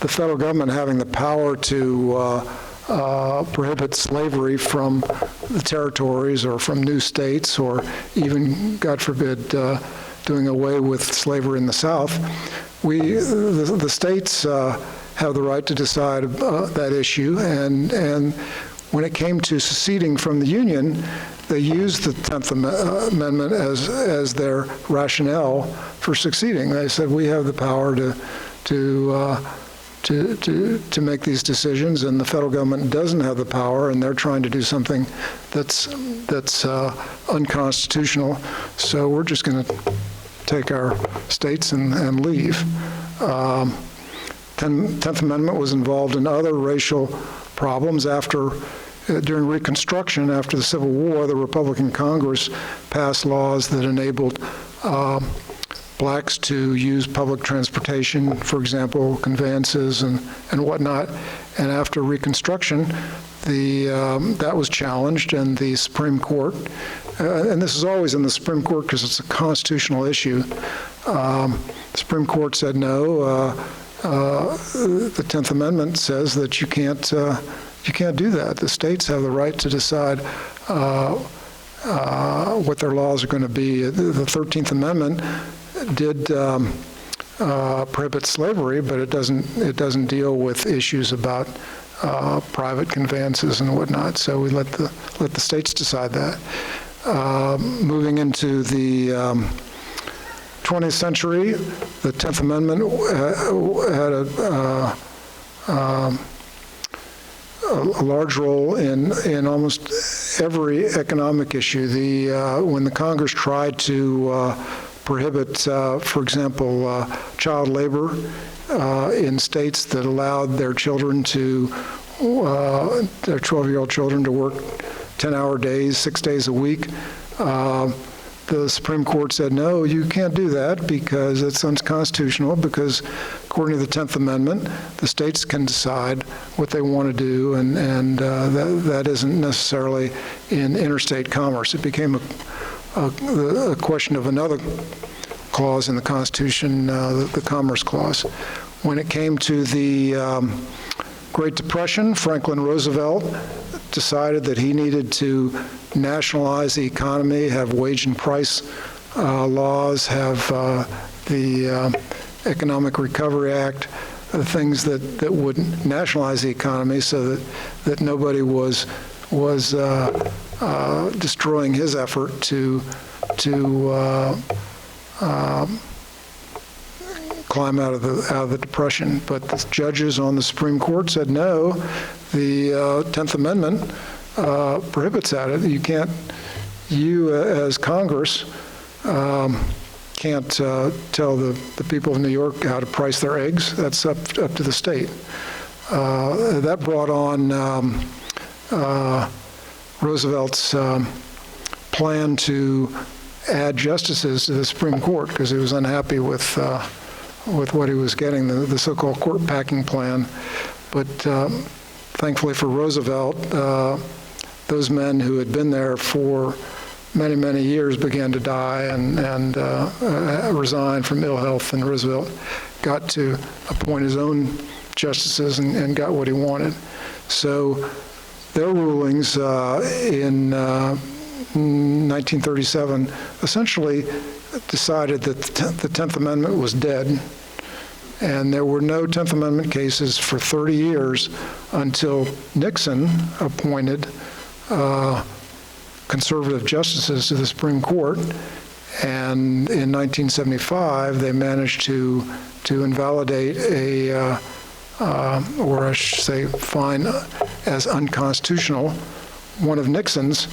federal government having the power to prohibit slavery from the territories or from new states, or even, God forbid, doing away with slavery in the South. The states have the right to decide that issue, and when it came to seceding from the Union, they used the 10th Amendment as their rationale for seceding. They said, we have the power to make these decisions, and the federal government doesn't have the power, and they're trying to do something that's unconstitutional. So we're just going to take our states and leave. 10th Amendment was involved in other racial problems. During Reconstruction, after the Civil War, the Republican Congress passed laws that enabled blacks to use public transportation, for example, conveyances and whatnot. And after Reconstruction, that was challenged, and the Supreme Court and this is always in the Supreme Court because it's a constitutional issue. The Supreme Court said no. The 10th Amendment says that you can't do that. The states have the right to decide what their laws are going to be. The 13th Amendment did prohibit slavery, but it doesn't deal with issues about private conveyances and whatnot. So we let the states decide that. Moving into the 20th century, the 10th Amendment had a large role in almost every economic issue. When the Congress tried to prohibit, for example, child labor in states that allowed their children their 12-year-old children to work 10-hour days, 6 days a week, the Supreme Court said, no, you can't do that because it's unconstitutional, because according to the 10th Amendment, the states can decide what they want to do, and that isn't necessarily in interstate commerce. It became a question of another clause in the Constitution, the Commerce Clause. When it came to the Great Depression, Franklin Roosevelt decided that he needed to nationalize the economy, have wage and price laws, have the Economic Recovery Act, things that would nationalize the economy so that nobody was destroying his effort to climb out of the Depression. But the judges on the Supreme Court said no, the 10th Amendment prohibits that. You as Congress can't tell the people of New York how to price their eggs. That's up to the state. That brought on Roosevelt's plan to add justices to the Supreme Court because he was unhappy with what he was getting, the so-called court packing plan. But thankfully for Roosevelt, those men who had been there for many, many years began to die and resigned from ill health, and Roosevelt got to appoint his own justices and got what he wanted. So their rulings in 1937 essentially decided that the 10th Amendment was dead, and there were no 10th Amendment cases for 30 years until Nixon appointed conservative justices to the Supreme Court, and in 1975 they managed to invalidate or I should say find as unconstitutional one of Nixon's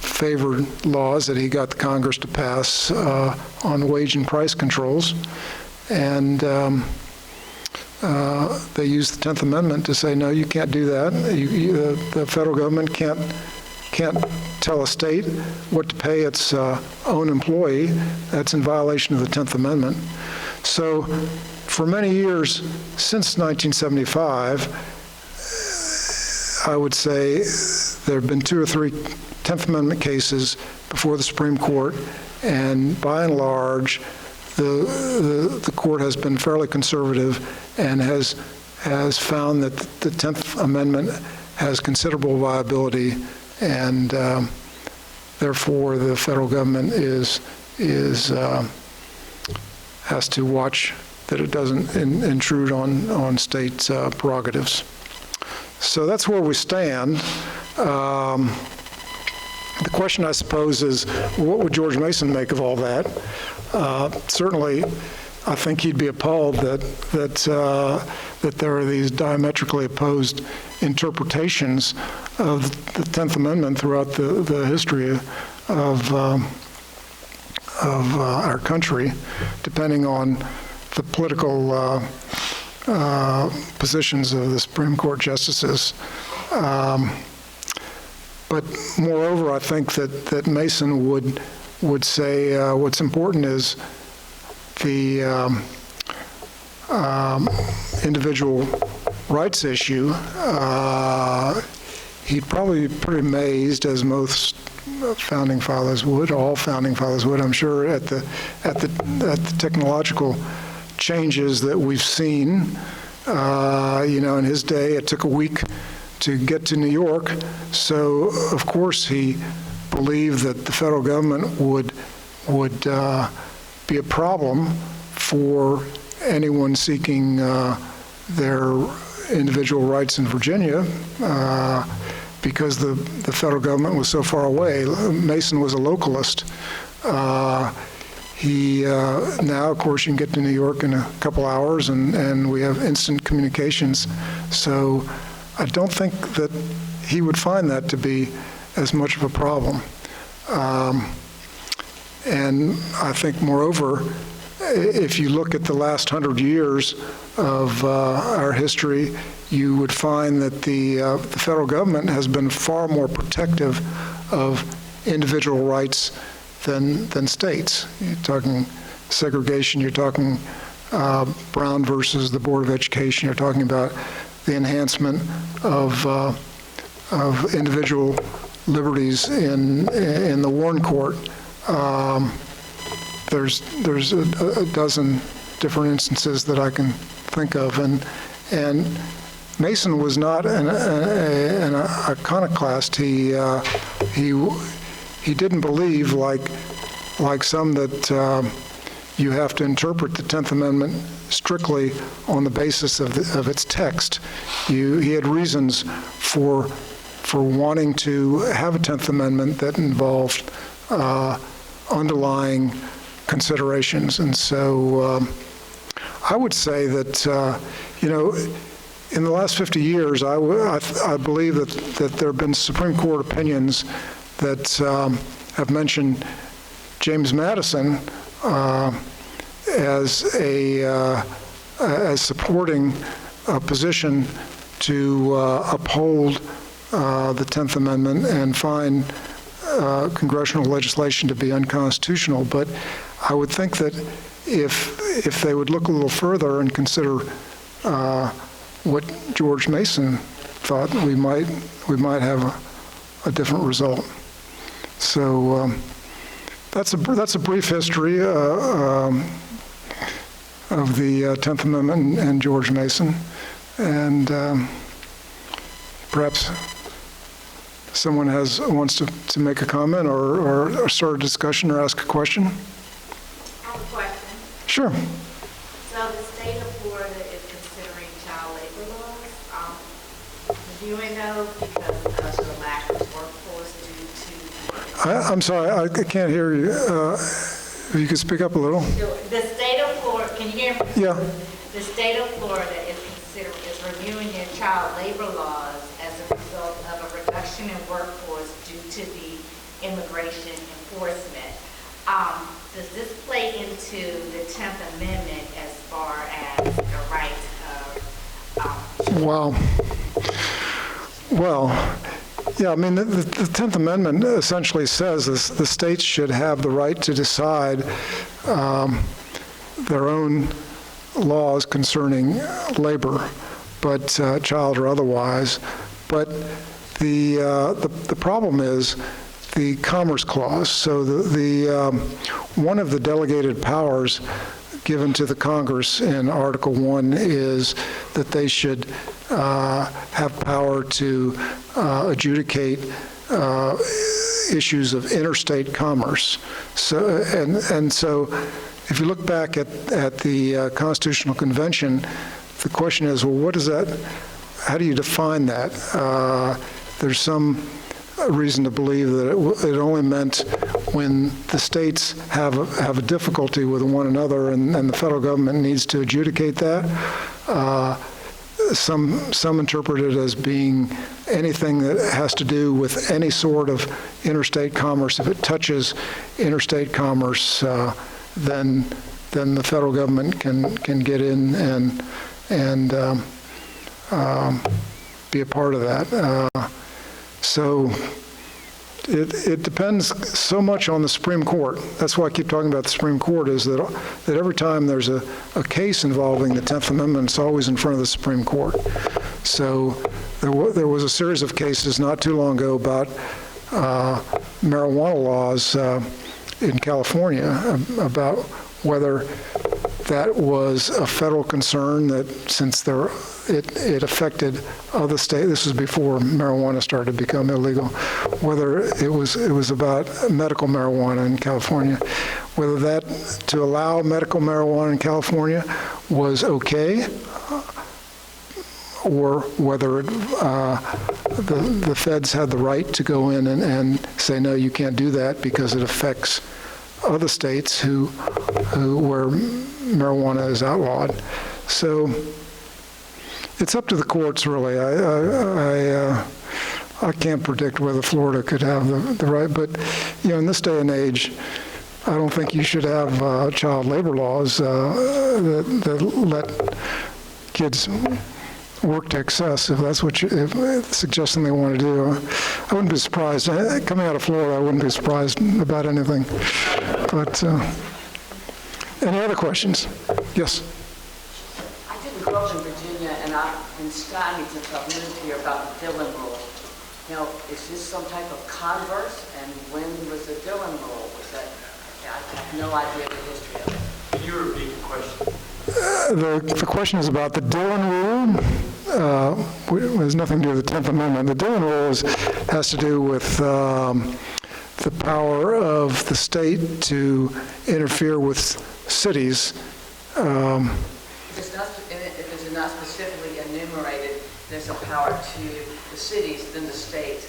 favored laws that he got the Congress to pass on wage and price controls. And they used the 10th Amendment to say, no, you can't do that. The federal government can't tell a state what to pay its own employee. That's in violation of the 10th Amendment. So for many years since 1975, I would say there have been 2 or 3 10th Amendment cases before the Supreme Court, and by and large, the court has been fairly conservative and has found that the 10th Amendment has considerable viability, and therefore the federal government has to watch that it doesn't intrude on state prerogatives. So that's where we stand. The question, I suppose, is what would George Mason make of all that? Certainly, I think he'd be appalled that there are these diametrically opposed interpretations of the 10th Amendment throughout the history of our country, depending on the political positions of the Supreme Court justices. But moreover, I think that Mason would say what's important is the individual rights issue. he'd probably be pretty amazed, as most founding fathers would, all founding fathers would, I'm sure, at the technological changes that we've seen. In his day, it took a week to get to New York, so of course he believed that the federal government would be a problem for anyone seeking their individual rights in Virginia, because the federal government was so far away. Mason was a localist. Now, of course, you can get to New York in a couple hours, and we have instant communications. So I don't think that he would find that to be as much of a problem. And I think, moreover, if you look at the last 100 years of our history, you would find that the federal government has been far more protective of individual rights than states. You're talking segregation, you're talking Brown versus the Board of Education, you're talking about the enhancement of individual liberties in the Warren Court. There's a dozen different instances that I can think of, and Mason was not an iconoclast. He didn't believe, like some, that you have to interpret the 10th Amendment strictly on the basis of its text. He had reasons for wanting to have a 10th Amendment that involved underlying considerations. And so I would say that, in the last 50 years, I believe that there have been Supreme Court opinions that have mentioned James Madison as supporting a position to uphold the 10th Amendment and find congressional legislation to be unconstitutional. But I would think that if they would look a little further and consider what George Mason thought, we might have a different result. So that's a brief history of the 10th Amendment and George Mason, and perhaps someone wants to make a comment or start a discussion or ask a question. I have a question. Sure. So the state of Florida is considering child labor laws. Do you know because of the lack of workforce due to... I'm sorry, I can't hear you. If you could speak up a little. The state of Florida, can you hear me? Yeah. The state of Florida is reviewing their child labor laws as a result of a reduction in workforce due to the immigration enforcement. Does this play into the 10th Amendment as far as the right of... Well, yeah, I mean, the 10th Amendment essentially says the states should have the right to decide their own laws concerning labor, but child or otherwise. But the problem is the Commerce Clause. So one of the delegated powers given to the Congress in Article 1 is that they should have power to adjudicate issues of interstate commerce. So so if you look back at the Constitutional Convention, the question is, well, what is that? How do you define that? There's some reason to believe that it only meant when the states have a difficulty with one another and the federal government needs to adjudicate that. Some interpret it as being anything that has to do with any sort of interstate commerce. If it touches interstate commerce, then the federal government can get in and be a part of that. So it depends so much on the Supreme Court. That's why I keep talking about the Supreme Court, is that every time there's a case involving the 10th Amendment, it's always in front of the Supreme Court. So there was a series of cases not too long ago about marijuana laws in California, about whether that was a federal concern, that since it affected other states, this was before marijuana started to become illegal, whether it was about medical marijuana in California, whether that, to allow medical marijuana in California was okay, or whether the feds had the right to go in and say, no, you can't do that because it affects other states where marijuana is outlawed. So it's up to the courts, really. I can't predict whether Florida could have the right, but in this day and age, I don't think you should have child labor laws that let kids work to excess, if that's what if suggesting they want to do. I wouldn't be surprised. Coming out of Florida, I wouldn't be surprised about anything. But any other questions? Yes? I didn't grow up in Virginia, and Scott needs to talk here about the Dillon Rule. Now, is this some type of converse? And when was the Dillon Rule? Was that, I have no idea the history of it. Can you repeat the question? The question is about the Dillon Rule. It has nothing to do with the 10th Amendment. The Dillon Rule has to do with the power of the state to interfere with cities. If it's not specifically enumerated, there's a power to the cities, then the state.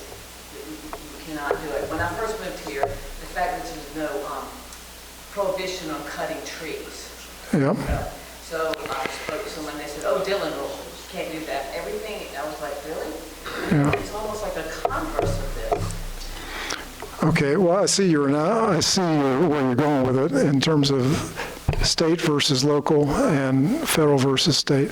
You cannot do it. When I first moved here, the fact that there's no prohibition on cutting trees. Yeah. So I spoke to someone, they said, oh, Dillon Rule, you can't do that. Everything, I was like, really? Yeah. It's almost like a converse of this. Okay, well, I see where you're going with it in terms of state versus local and federal versus state.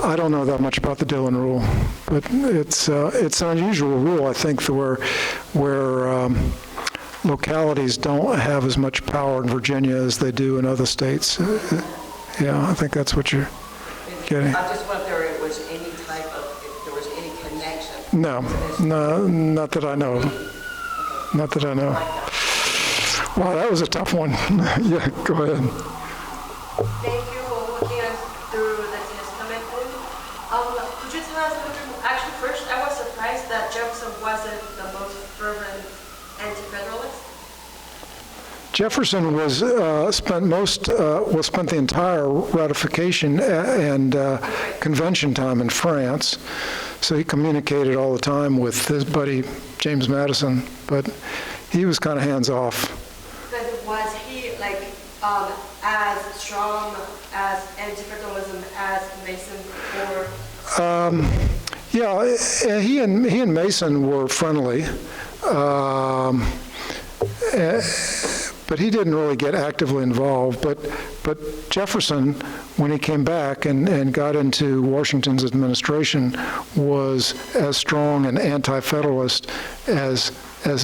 I don't know that much about the Dillon Rule, but it's an unusual rule, I think, where localities don't have as much power in Virginia as they do in other states. Yeah, I think that's what you're getting. I just wonder if there was any type of, if there was any connection. No, not that I know. Not that I know. Wow, that was a tough one. Yeah, go ahead. Thank you for walking us through the testament. Could you tell us a little bit? Actually, first, I was surprised that Jefferson wasn't the most fervent anti-federalist. Jefferson spent the entire ratification and convention time in France, so he communicated all the time with his buddy James Madison, but he was kind of hands off. But was he as strong as anti-federalism as Mason or? Yeah, he and Mason were friendly. But he didn't really get actively involved. But Jefferson, when he came back and got into Washington's administration, was as strong an anti-federalist as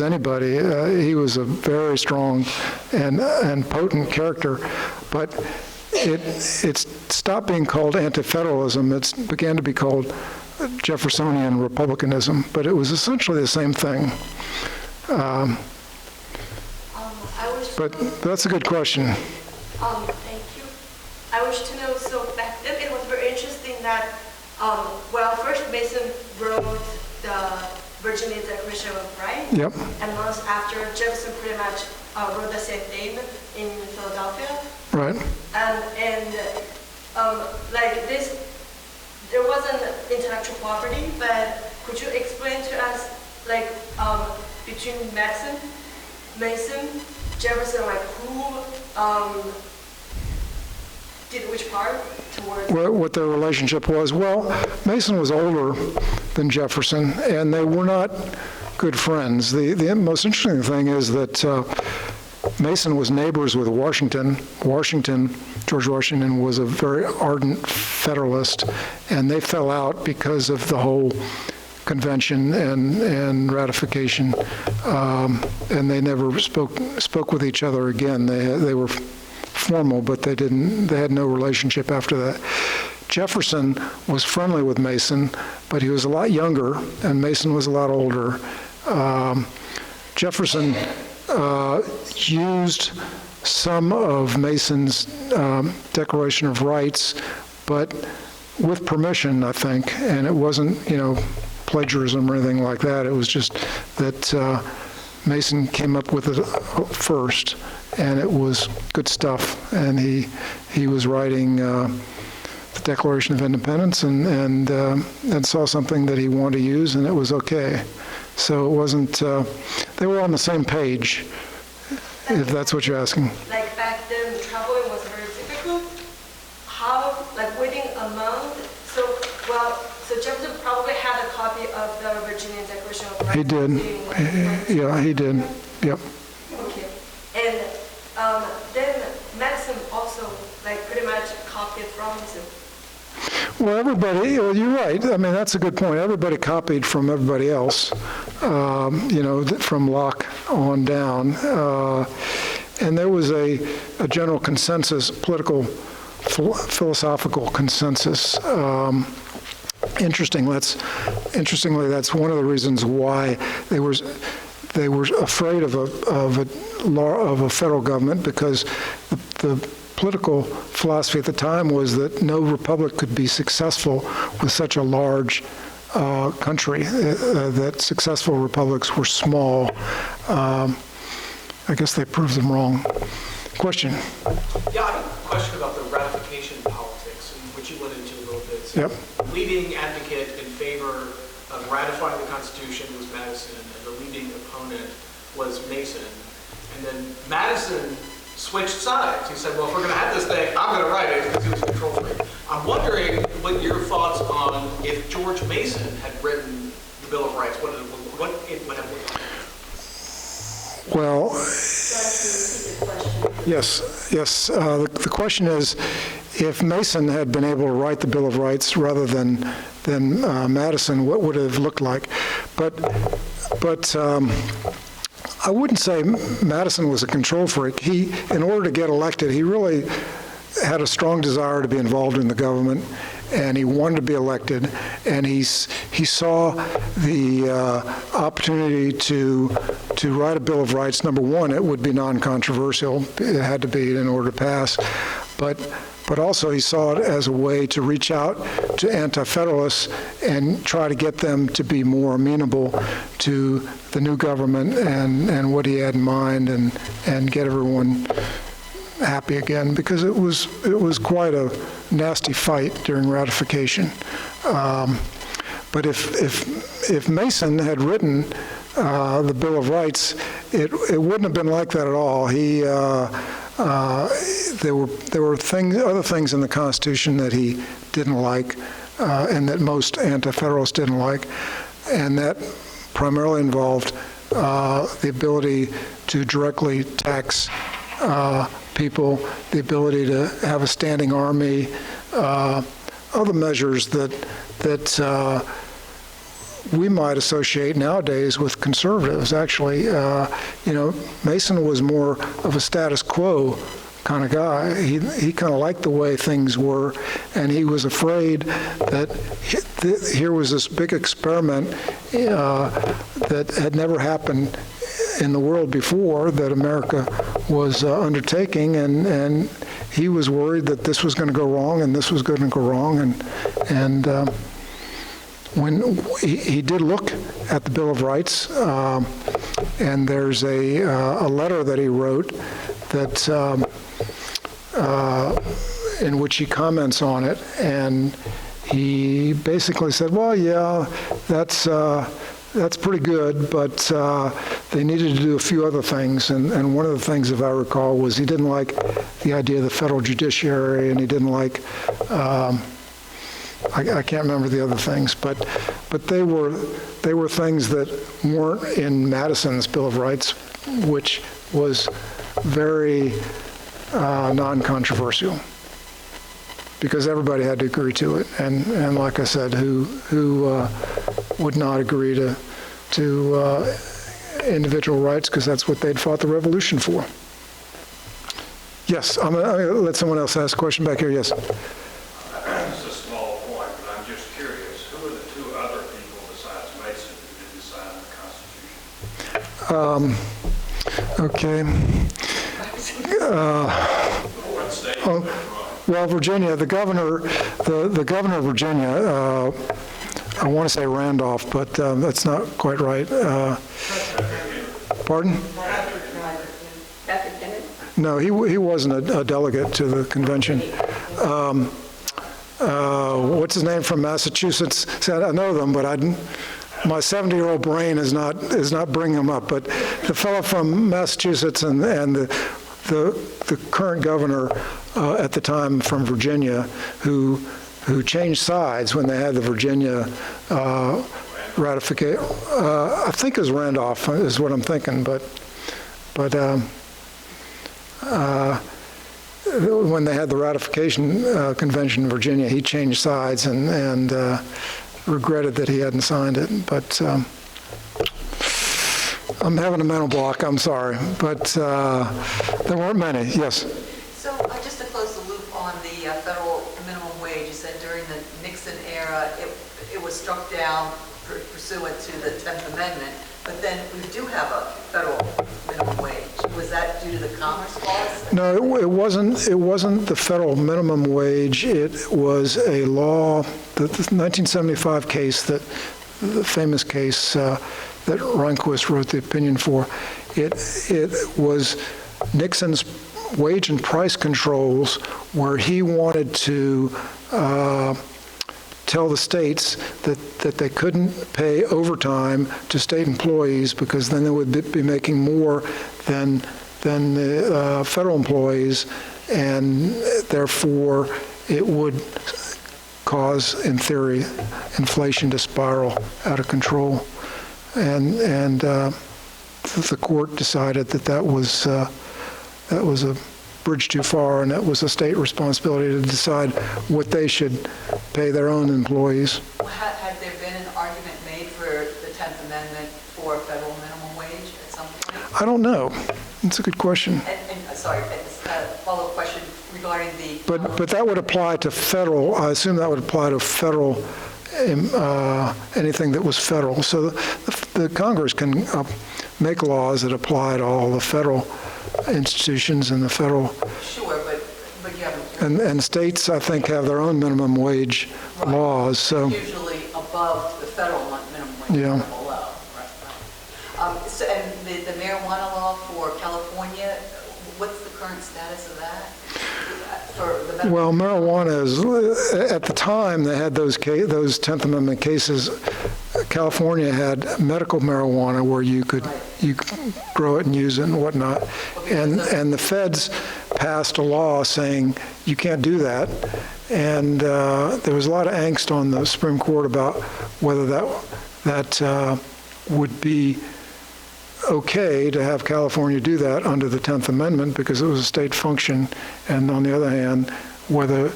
anybody. He was a very strong and potent character. But it stopped being called anti-federalism. It began to be called Jeffersonian republicanism. But it was essentially the same thing. But that's a good question. Thank you. I wish to know, so back then it was very interesting that, first Mason wrote the Virginia Declaration of Rights. Yep. And months after, Jefferson pretty much wrote the same thing in Philadelphia. Right. And this, there wasn't intellectual property, but could you explain to us, between Mason, Jefferson, who did which part towards? What their relationship was? Well, Mason was older than Jefferson, and they were not good friends. The most interesting thing is that Mason was neighbors with Washington. George Washington was a very ardent Federalist, and they fell out because of the whole convention and ratification, and they never spoke with each other again. They were formal, but they had no relationship after that. Jefferson was friendly with Mason, but he was a lot younger, and Mason was a lot older. Jefferson used some of Mason's Declaration of Rights, but with permission, I think, and it wasn't, plagiarism or anything like that. It was just that Mason came up with it first, and it was good stuff. And he was writing the Declaration of Independence and saw something that he wanted to use, and it was okay. So it wasn't, they were on the same page, if that's what you're asking. Like back then, traveling was very difficult. How, like waiting a month? So Jefferson probably had a copy of the Virginia Declaration of Rights. He did. Yeah, he did. Yep. Okay. And then Madison also, like, pretty much copied from him. Well, everybody, you're right. I mean, that's a good point. Everybody copied from everybody else, from Locke on down. And there was a general consensus, political, philosophical consensus. Interestingly, that's one of the reasons why they were afraid of a federal government, because the political philosophy at the time was that no republic could be successful with such a large country, that successful republics were small. I guess they proved them wrong. Question? Yeah, I have a question about the ratification politics, which you went into a little bit. So Yep. the leading advocate in favor of ratifying the Constitution was Madison, and the leading opponent was Mason. And then Madison switched sides. He said, well, if we're going to have this thing, I'm going to write it, because he was a control freak. I'm wondering what your thoughts on if George Mason had written the Bill of Rights, what it would have looked like. Well, yes. The question is, if Mason had been able to write the Bill of Rights rather than Madison, what would it have looked like? But I wouldn't say Madison was a control freak. He, in order to get elected, he really had a strong desire to be involved in the government, and he wanted to be elected, and he saw the opportunity to write a Bill of Rights. Number one, it would be non-controversial. It had to be in order to pass. But also he saw it as a way to reach out to anti-federalists and try to get them to be more amenable to the new government and what he had in mind, and get everyone happy again, because it was quite a nasty fight during ratification. But if Mason had written the Bill of Rights, it wouldn't have been like that at all. There were other things in the Constitution that he didn't like, and that most anti-federalists didn't like, and that primarily involved the ability to directly tax people, the ability to have a standing army, other measures that we might associate nowadays with conservatives. Actually, Mason was more of a status quo kind of guy. He kind of liked the way things were, and he was afraid that here was this big experiment that had never happened in the world before, that America was undertaking, and he was worried that this was going to go wrong and this was going to go wrong, and when he did look at the Bill of Rights, and there's a letter that he wrote that in which he comments on it, and he basically said, well, yeah, that's pretty good, but they needed to do a few other things, and one of the things, if I recall, was he didn't like the idea of the federal judiciary, and he didn't like, I can't remember the other things, but they were things that weren't in Madison's Bill of Rights, which was very non-controversial, because everybody had to agree to it, and like I said, who would not agree to individual rights, because that's what they'd fought the revolution for. Yes, I'm going to let someone else ask a question back here. Yes. So other people besides Mason who didn't sign the Constitution? What state? Well, Virginia, the governor of Virginia, I want to say Randolph, but that's not quite right. Pardon? No, he wasn't a delegate to the convention. What's his name from Massachusetts? See, I know them, but my 70-year-old brain is not bringing them up. But the fellow from Massachusetts and the current governor at the time from Virginia, who changed sides when they had the Virginia ratification. I think it was Randolph is what I'm thinking, but when they had the ratification convention in Virginia, he changed sides and regretted that he hadn't signed it. But I'm having a mental block, I'm sorry. But there weren't many, yes. So just to close the loop on the federal minimum wage, you said during the Nixon era, it was struck down pursuant to the 10th Amendment, but then we do have a federal minimum wage. Was that due to the Commerce Clause? No, it wasn't the federal minimum wage. It was a law, the 1975 case, the famous case that Rehnquist wrote the opinion for. It was Nixon's wage and price controls where he wanted to tell the states that they couldn't pay overtime to state employees because then they would be making more than the federal employees, and therefore it would cause, in theory, inflation to spiral out of control. And the court decided that was a bridge too far, and that was a state responsibility to decide what they should pay their own employees. Had there been an argument made for the 10th Amendment for a federal minimum wage at some point? I don't know. That's a good question. Sorry, a follow-up question regarding the... But that would apply to federal, I assume that would apply to federal, anything that was federal. So the Congress can make laws that apply to all the federal institutions and the federal... Sure, but you haven't... And states, I think, have their own minimum wage laws, so... Usually above the federal minimum wage, Yeah. below, right. So, and the marijuana law for California, what's the current status of that? Well, marijuana is, at the time they had those 10th Amendment cases, California had medical marijuana where you could grow it and use it and whatnot. And the feds passed a law saying you can't do that. And there was a lot of angst on the Supreme Court about whether that would be okay to have California do that under the 10th Amendment because it was a state function, and on the other hand, whether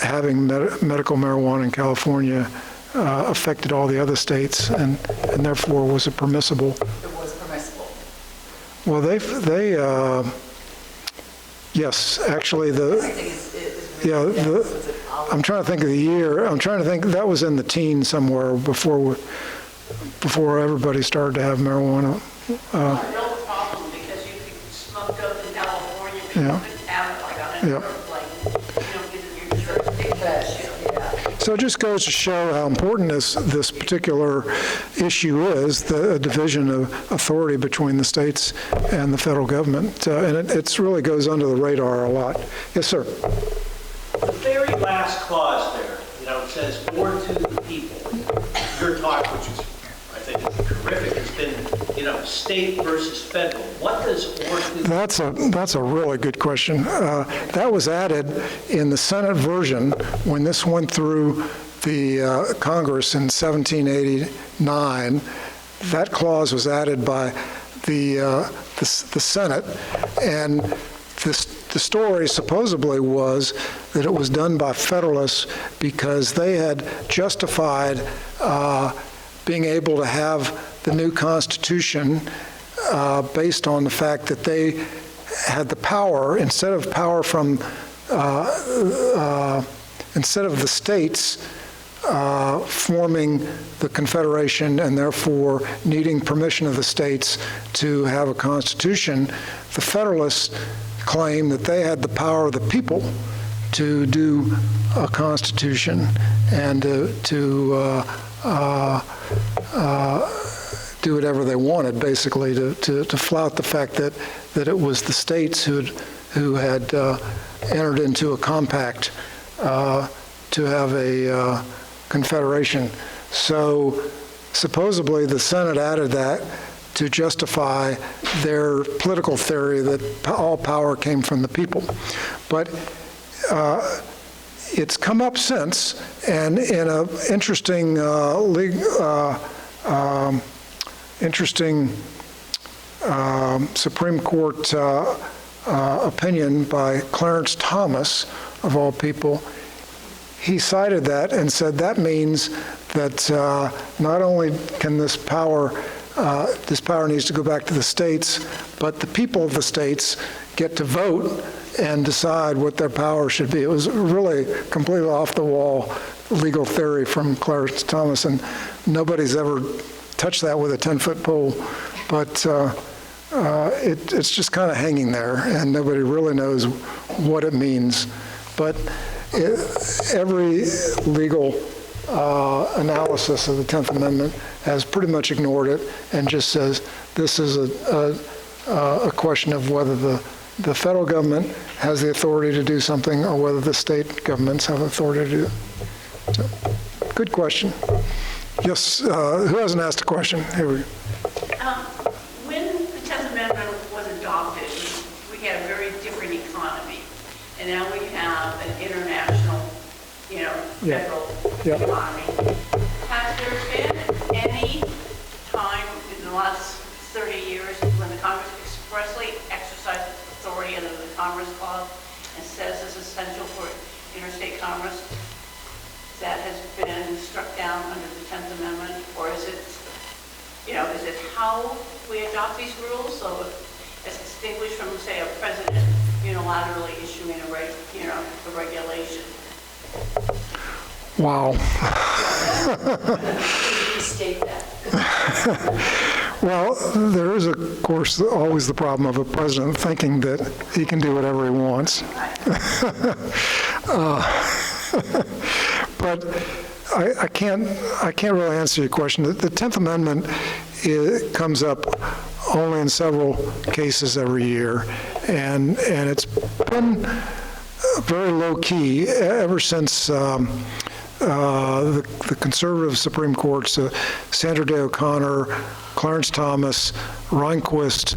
having medical marijuana in California affected all the other states and therefore was it permissible. It was permissible. Well, yes, actually I'm trying to think of the year. I'm trying to think, that was in the teens somewhere before everybody started to have marijuana. No problem, because you could smoke dope in California, but you couldn't have it like on another place. You don't get your jurisdiction. So it just goes to show how important this particular issue is, the division of authority between the states and the federal government. And it really goes under the radar a lot. Yes, sir. The very last clause there, it says, "or to the people." Your talk, which is, I think, is terrific, has been, state versus federal. What does "or to"? That's a really good question. That was added in the Senate version when this went through the Congress in 1789. That clause was added by the Senate, and the story supposedly was that it was done by Federalists because they had justified being able to have the new Constitution based on the fact that they had the power, instead of the states forming the Confederation and therefore needing permission of the states to have a constitution, the Federalists claimed that they had the power of the people to do a constitution and to do whatever they wanted, basically, to flout the fact that it was the states who had entered into a compact to have a confederation. So supposedly the Senate added that to justify their political theory that all power came from the people. But it's come up since, and in an interesting Supreme Court opinion by Clarence Thomas, of all people, he cited that and said that means that not only can this power needs to go back to the states, but the people of the states get to vote and decide what their power should be. It was really completely off-the-wall legal theory from Clarence Thomas, and nobody's ever touched that with a 10-foot pole. But it's just kind of hanging there, and nobody really knows what it means. But every legal analysis of the 10th Amendment has pretty much ignored it and just says this is a question of whether the federal government has the authority to do something or whether the state governments have authority to do it. So, good question. Yes, who hasn't asked a question? Here we go. When the 10th Amendment was adopted, we had a very different economy. And now we have an international, federal economy. Has there been any time in the last 30 years when the Congress expressly exercised its authority under the Commerce Clause and says it's essential for interstate commerce that has been struck down under the 10th Amendment? Or is it, is it how we adopt these rules? So it's distinguished from, say, a president unilaterally issuing a regulation. Wow. Restate that. Well, there is, of course, always the problem of a president thinking that he can do whatever he wants. But I can't really answer your question. The 10th Amendment comes up only in several cases every year, and it's been very low key ever since the conservative Supreme Courts, Sandra Day O'Connor, Clarence Thomas, Rehnquist,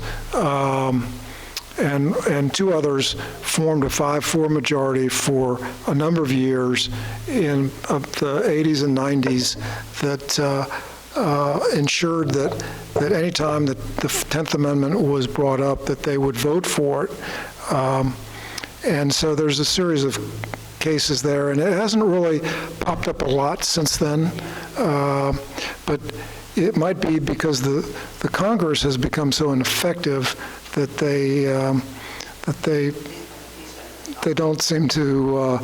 and two others formed a 5-4 majority for a number of years in the 80s and 90s that ensured that any time that the 10th Amendment was brought up, that they would vote for it. And so there's a series of cases there, and it hasn't really popped up a lot since then. But it might be because the Congress has become so ineffective that they don't seem to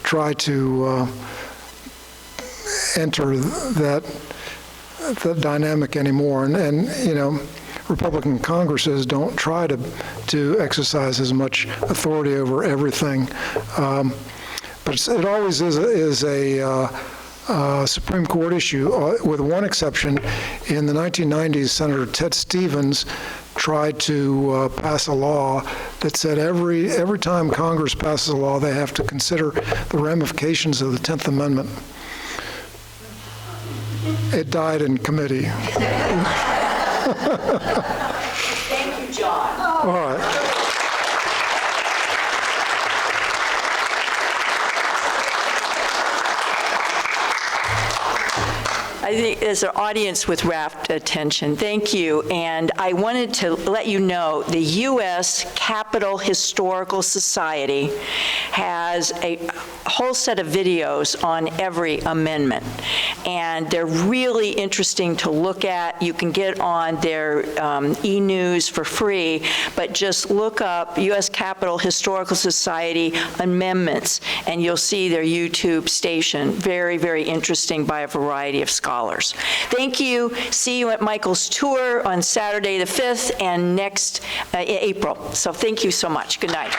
try to enter that dynamic anymore, and Republican Congresses don't try to exercise as much authority over everything, but it always is a Supreme Court issue, with one exception. In the 1990s, Senator Ted Stevens tried to pass a law that said every time Congress passes a law, they have to consider the ramifications of the 10th Amendment. It died in committee. Thank you, John. All right. I think there's an audience with rapt attention. Thank you. And I wanted to let you know the U.S. Capitol Historical Society has a whole set of videos on every amendment. And and they're really interesting to look at. You can get on their e-news for free, but just look up U.S. Capitol Historical Society amendments, and you'll see their YouTube station. Very, very interesting by a variety of scholars. Thank you. See you at Michael's tour on Saturday the 5th and next April. So thank you so much. Good night.